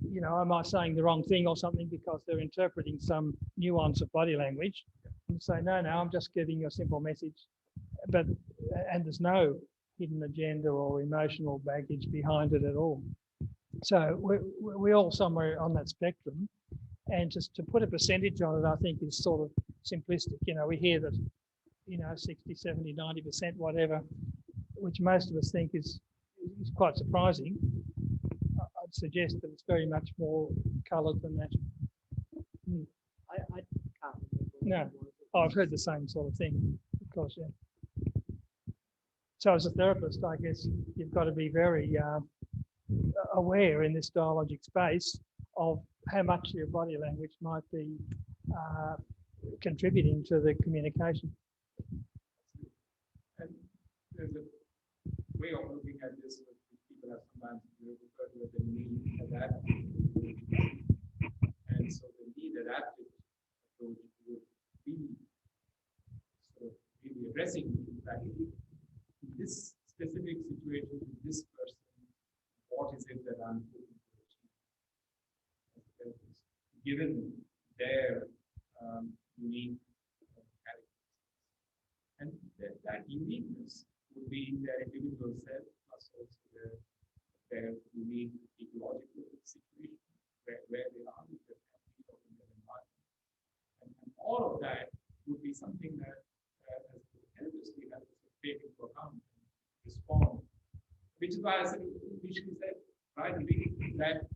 you know, am I saying the wrong thing or something because they're interpreting some nuance of body language, and say, no, I'm just giving you a simple message, and there's no hidden agenda or emotional baggage behind it at all. So we're all somewhere on that spectrum, and just to put a percentage on it, I think is sort of simplistic. You know, we hear that, you know, 60, 70, 90%, whatever, which most of us think is quite surprising. I'd suggest that it's very much more coloured than that. I can't remember. No, I've heard the same sort of thing, of course, yeah. So as a therapist, I guess you've got to be very aware in this dialogic space of how much your body language might be contributing to the communication. And there's a way of looking at this which people have sometimes referred to as the need adaptive. And so the need adaptive approach would be sort of really addressing that in this specific situation with this person, what is it that I'm looking to achieve as a therapist, given their unique characteristics. And that uniqueness would be their individual self plus also their unique ecological situation, where they are with their family or in their environment. And all of that would be something that as a therapist we have to take into account and respond. Which is why I said, initially said, right, that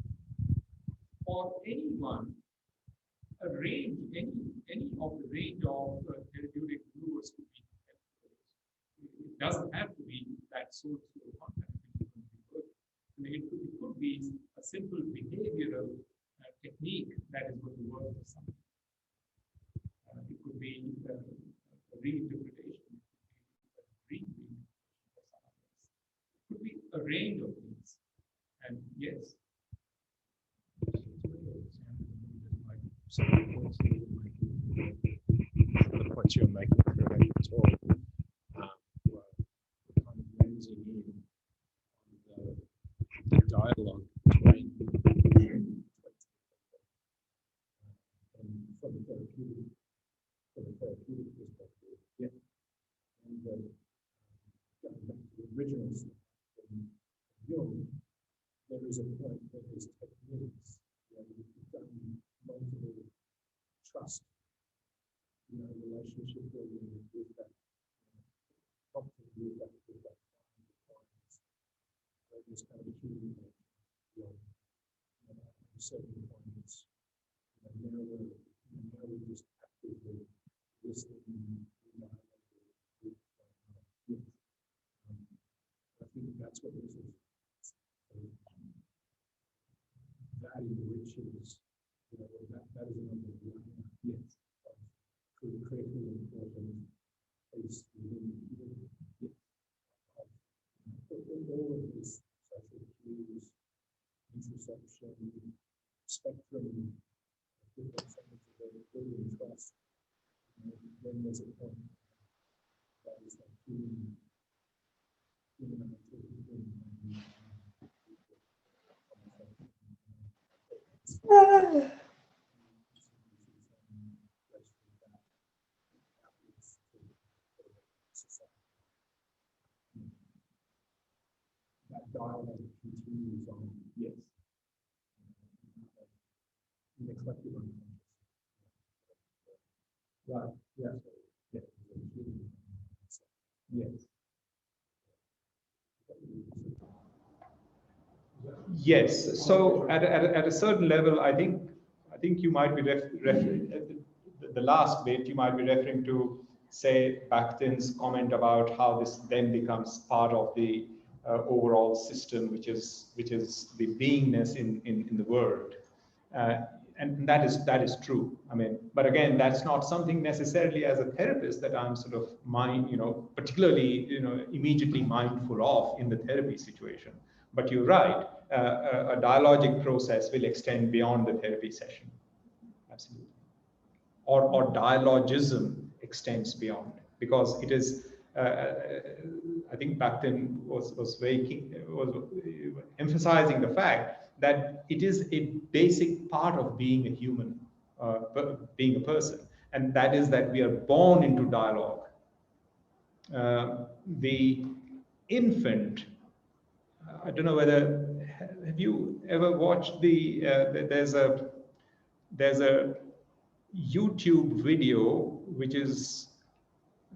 for anyone, a range, any of the range of therapeutic maneuvers could be helpful. It doesn't have to be that sort of contact which is going to be good. I mean, it could be a simple behavioral technique that is going to work for something. It could be a reinterpretation, it could be a reinterpretation for someone else. It could be a range of things. And yes, some of the points you're making correct as well. We're kind of lensing in on the dialogue between and from a therapeutic perspective. Yeah. And going back to the original stuff from Jung, there is a point where there's techniques where you've done multiple trust, relationship building with that, prompting with that clients. There's kind of a human nature. At a certain point, it's now we're just actively listening. I think that's what this is. That enriches, that is another absolutely critically important piece within all of this social cues, interception, spectrum, different things that are building trust. Then there's a point that is like human activity. That dialogue continues on. Yes. In the collective unconscious. Right. Yeah. Yeah. Yes. Yes. So at a certain level, I think you might be referring the last bit. You might be referring to, say, Bakhtin's comment about how this then becomes part of the overall system, which is the beingness in the world. And that is true. I mean, but again, that's not something necessarily as a therapist that I'm sort of particularly, immediately mindful of in the therapy situation. But you're right, a dialogic process will extend beyond the therapy session. Absolutely. Or dialogism extends beyond, because it is, I think Bakhtin was emphasizing the fact that it is a basic part of being a human, being a person, and that is that we are born into dialogue. The infant, I don't know whether, have you ever watched there's a YouTube video which is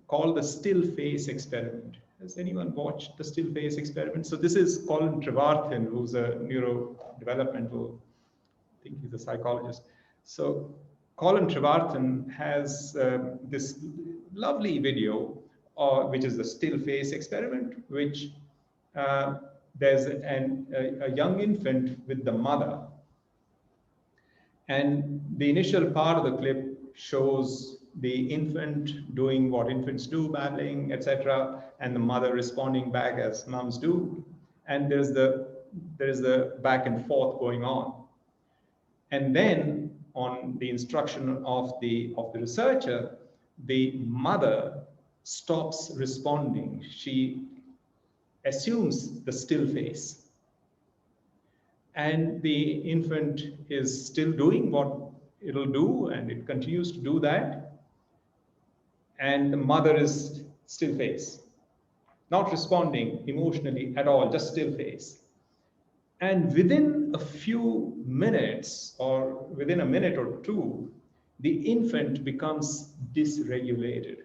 called the still face experiment. Has anyone watched the still face experiment? So this is Colin Trevarthen, who's a neurodevelopmental, I think he's a psychologist. So Colin Trevarthen has this lovely video, which is the still face experiment, which there's a young infant with the mother. And the initial part of the clip shows the infant doing what infants do, babbling, etc., and the mother responding back as mums do. And there's the back and forth going on. And then, on the instruction of the researcher, the mother stops responding. She assumes the still face. And the infant is still doing what it'll do, and it continues to do that. And the mother is still face, not responding emotionally at all, just still face. And within a few minutes, or within a minute or two, the infant becomes dysregulated.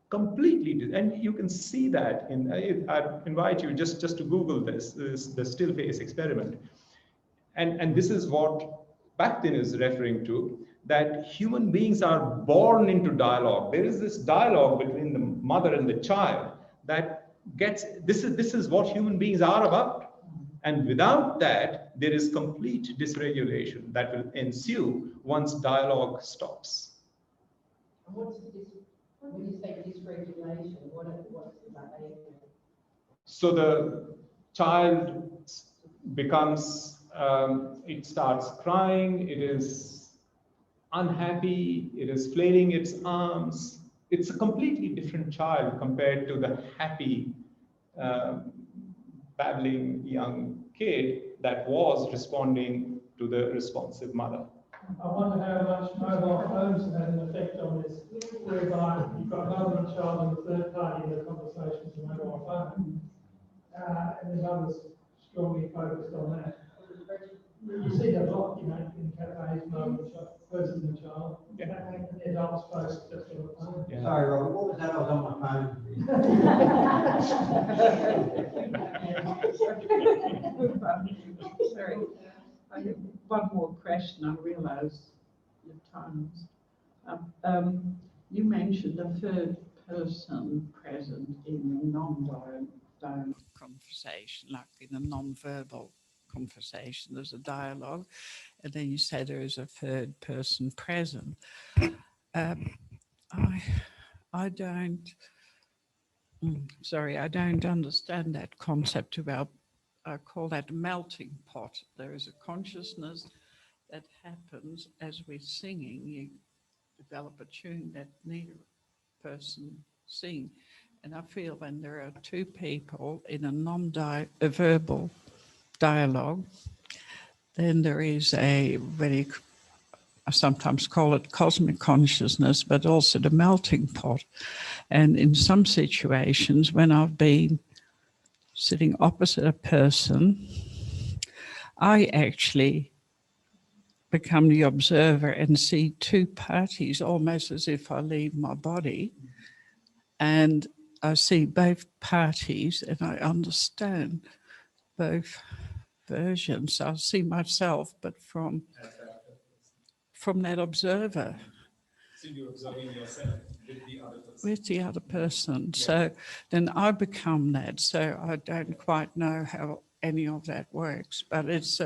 Completely, and you can see that I invite you just to Google this the still face experiment. And this is what Bakhtin is referring to, that human beings are born into dialogue. There is this dialogue between the mother and the child that gets, this is what human beings are about. And without that, there is complete dysregulation that will ensue once dialogue stops. And what's when you say dysregulation, what's the behavior? So the child becomes, it starts crying, it is unhappy, it is flailing its arms. It's a completely different child compared to the happy, babbling young kid that was responding to the responsive mother. I wonder how much mobile phones have had an effect on this, whereby you've got mother and child and the third party in the conversation to mobile phone, and the mother's strongly focused on that. You see that a lot, in cafes, mother and child, person and child, and the adults focused just on the phone. Yeah. Sorry, Robert, what was that? I was on my phone. Sorry, I have one more question. I realise your time's up. You mentioned a third person present in a non-violent conversation, like in a non-verbal conversation. There's a dialogue, and then you say there is a third person present. I don't, sorry, I don't understand that concept about, I call that melting pot. There is a consciousness that happens as we're singing. You develop a tune that neither person sing. And I feel when there are two people in a non-verbal dialogue, then there is a very, I sometimes call it cosmic consciousness, but also the melting pot. And in some situations, when I've been sitting opposite a person, I actually become the observer and see two parties almost as if I leave my body. And I see both parties and I understand both versions. I see myself, but from that observer. So you're observing yourself with the other person. With the other person. Yeah. So then I become that. So I don't quite know how any of that works, but it's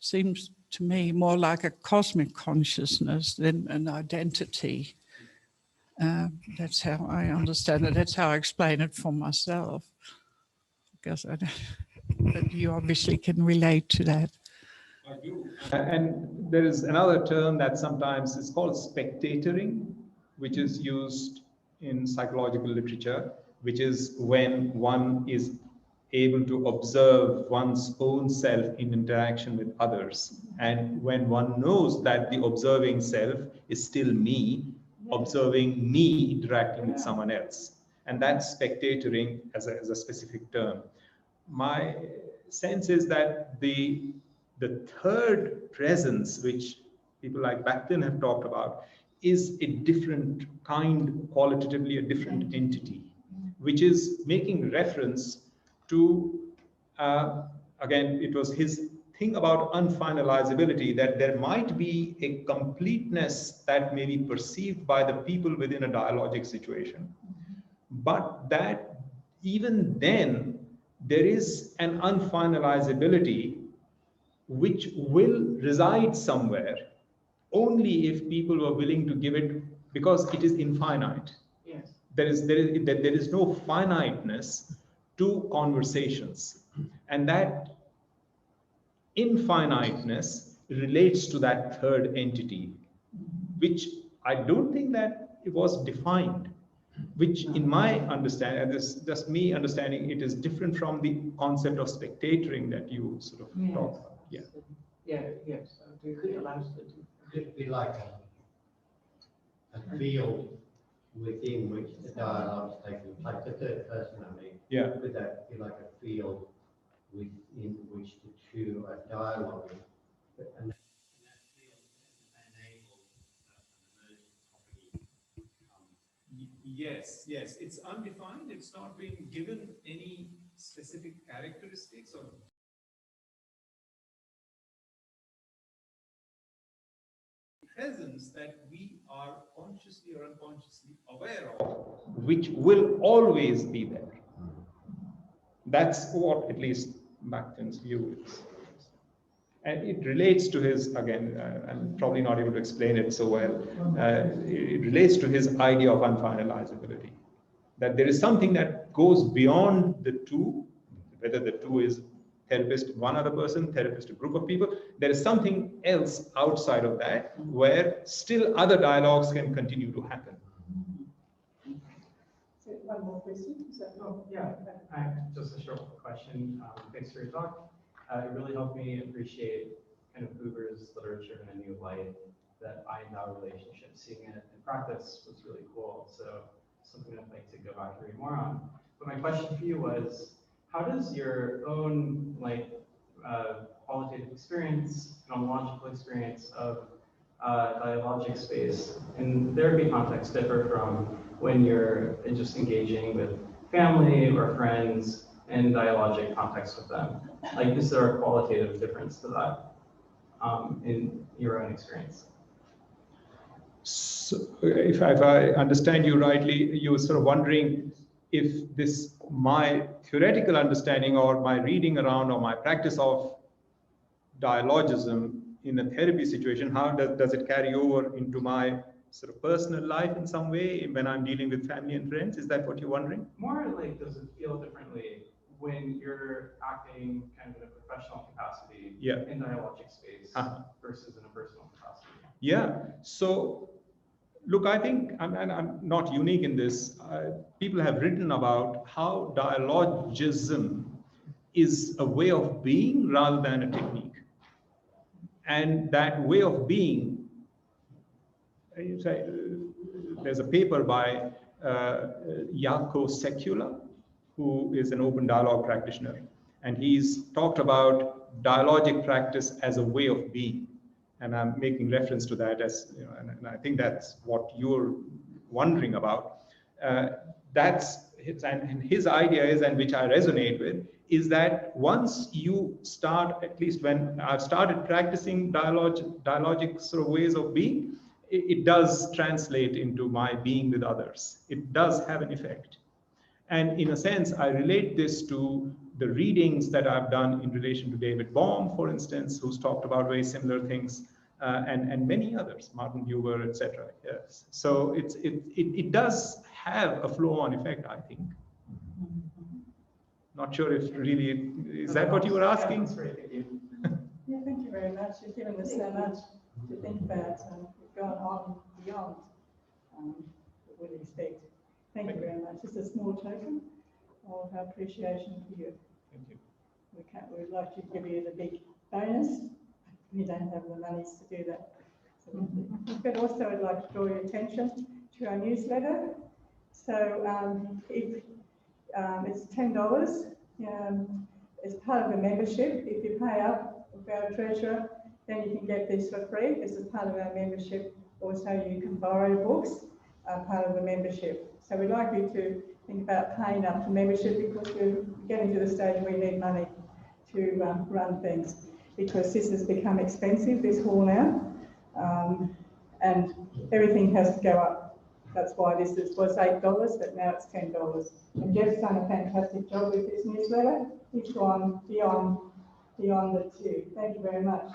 seems to me more like a cosmic consciousness than an identity. That's how I understand it. That's how I explain it for myself. Because I don't, but you obviously can relate to that. I do. And there is another term that sometimes is called spectatoring, which is used in psychological literature, which is when one is able to observe one's own self in interaction with others. And when one knows that the observing self is still me, observing me interacting with someone else. And that's spectatoring as a specific term. My sense is that the third presence, which people like Bakhtin have talked about, is a different kind, qualitatively a different entity, which is making reference to, again, it was his thing about unfinalizability, that there might be a completeness that may be perceived by the people within a dialogic situation, but that even then, there is an unfinalizability which will reside somewhere only if people were willing to give it, because it is infinite. Yes. There is no finiteness to conversations, and that infiniteness relates to that third entity, which I don't think that it was defined, which in my understanding, and this just me understanding, it is different from the concept of spectatoring that you sort of talk about. Yeah. Yeah, yes, I do realize that. It'd be like a field within which the dialogue is taking place. The third person, I mean. Yeah. Could that be like a field within which the two are dialoguing? And that field enables an emergent property. Yes, yes. It's undefined. It's not been given any specific characteristics or presence that we are consciously or unconsciously aware of, which will always be there. That's what at least Bakhtin's view is. And it relates to his, again, I'm probably not able to explain it so well, it relates to his idea of unfinalizability. That there is something that goes beyond the two, whether the two is therapist, one other person, therapist, a group of people, there is something else outside of that where still other dialogues can continue to happen. So one more question. Yeah, just a short question. Thanks for your talk. It really helped me appreciate kind of Buber's literature in a new light, that I-thou relationship. Seeing it in practice was really cool. So something I'd like to go back and read more on. But my question for you was, how does your own qualitative experience, phenomenological experience of dialogic space in therapy context differ from when you're just engaging with family or friends in dialogic context with them? Like, is there a qualitative difference to that in your own experience? So if I understand you rightly, you were sort of wondering if this, my theoretical understanding or my reading around or my practice of dialogism in a therapy situation, how does it carry over into my sort of personal life in some way when I'm dealing with family and friends? Is that what you're wondering? More like, does it feel differently when you're acting kind of in a professional capacity in dialogic space versus in a personal capacity? Yeah. So, look, I think, and I'm not unique in this, people have written about how dialogism is a way of being rather than a technique. And that way of being, there's a paper by Jaakko Sekula, who is an open dialogue practitioner. And he's talked about dialogic practice as a way of being. And I'm making reference to that as, you know, and I think that's what you're wondering about. And his idea is, and which I resonate with, is that once you start, at least when I've started practicing dialogic sort of ways of being, it does translate into my being with others. It does have an effect. And in a sense, I relate this to the readings that I've done in relation to David Bohm, for instance, who's talked about very similar things, and many others, Martin Buber, etc. Yes. So it does have a flow-on effect, I think. Not sure if really, is that what you were asking? Yeah, thank you very much. You've given us so much to think about. We've gone on beyond what we'd expect. Thank you very much. Just a small token of our appreciation for you. Thank you. We'd like to give you the big bonus. We don't have the monies to do that. But also I'd like to draw your attention to our newsletter. So if it's $10 as part of a membership. If you pay up with our treasurer, then you can get this for free. This is part of our membership. Also, you can borrow books, part of the membership. So we'd like you to think about paying up for membership because we're getting to the stage where we need money to run things, because this has become expensive, this hall now, and everything has to go up. That's why this was $8, but now it's $10. And Jeff's done a fantastic job with this newsletter. He's gone beyond the two. Thank you very much.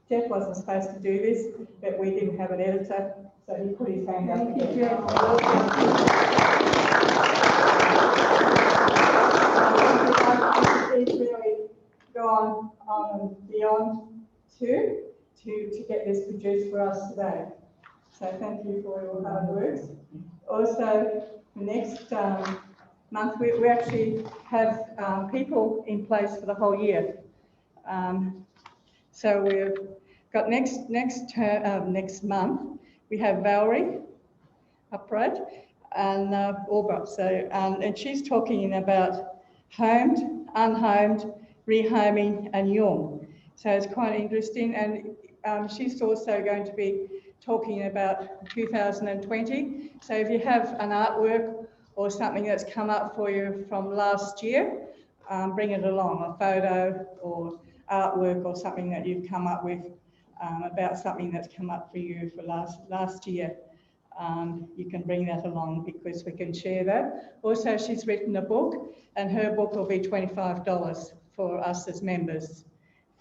Jeff wasn't supposed to do this, but we didn't have an editor, so he put his hand up again. He's really gone on and beyond to get this produced for us today. So thank you for your hard work. Also, next month we actually have people in place for the whole year. So we've got next month we have Valerie Upright and Albert. So and she's talking about homed, unhomed, rehoming, and Jung. So it's quite interesting, and she's also going to be talking about 2020. So if you have an artwork or something that's come up for you from last year, bring it along, a photo or artwork or something that you've come up with about something that's come up for you for last year. You can bring that along because we can share that. Also, she's written a book, and her book will be $25 for us as members.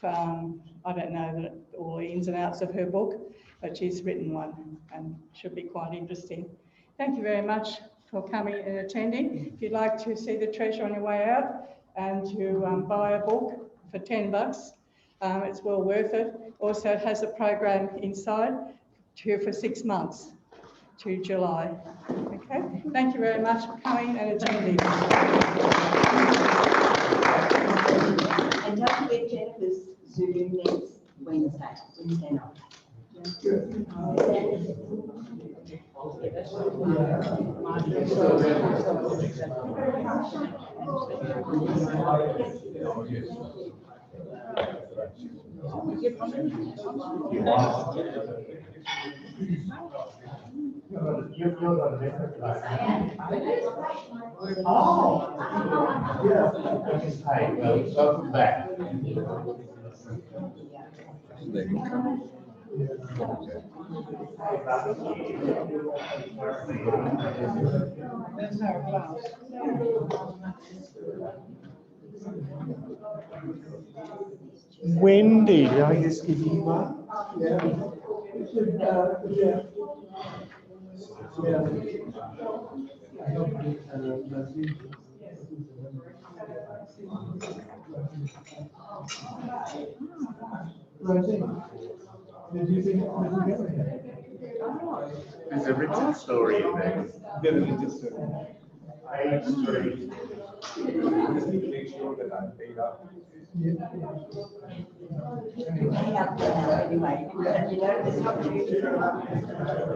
I don't know all the ins and outs of her book, but she's written one and should be quite interesting. Thank you very much for coming and attending. If you'd like to see the treasure on your way out and to buy a book for $10, it's well worth it. Also, it has a program inside for 6 months to July. Okay, thank you very much for coming and attending. And don't forget Jennifer's Zoom next Wednesday night. You're not a oh, yeah, okay, well, welcome back. Wendy, did I just give you one? Yeah. Did you think it was together? There's a Richard story in there. The religious story. Page 3. Just need to make sure that I'm paid up. Anyway, you know,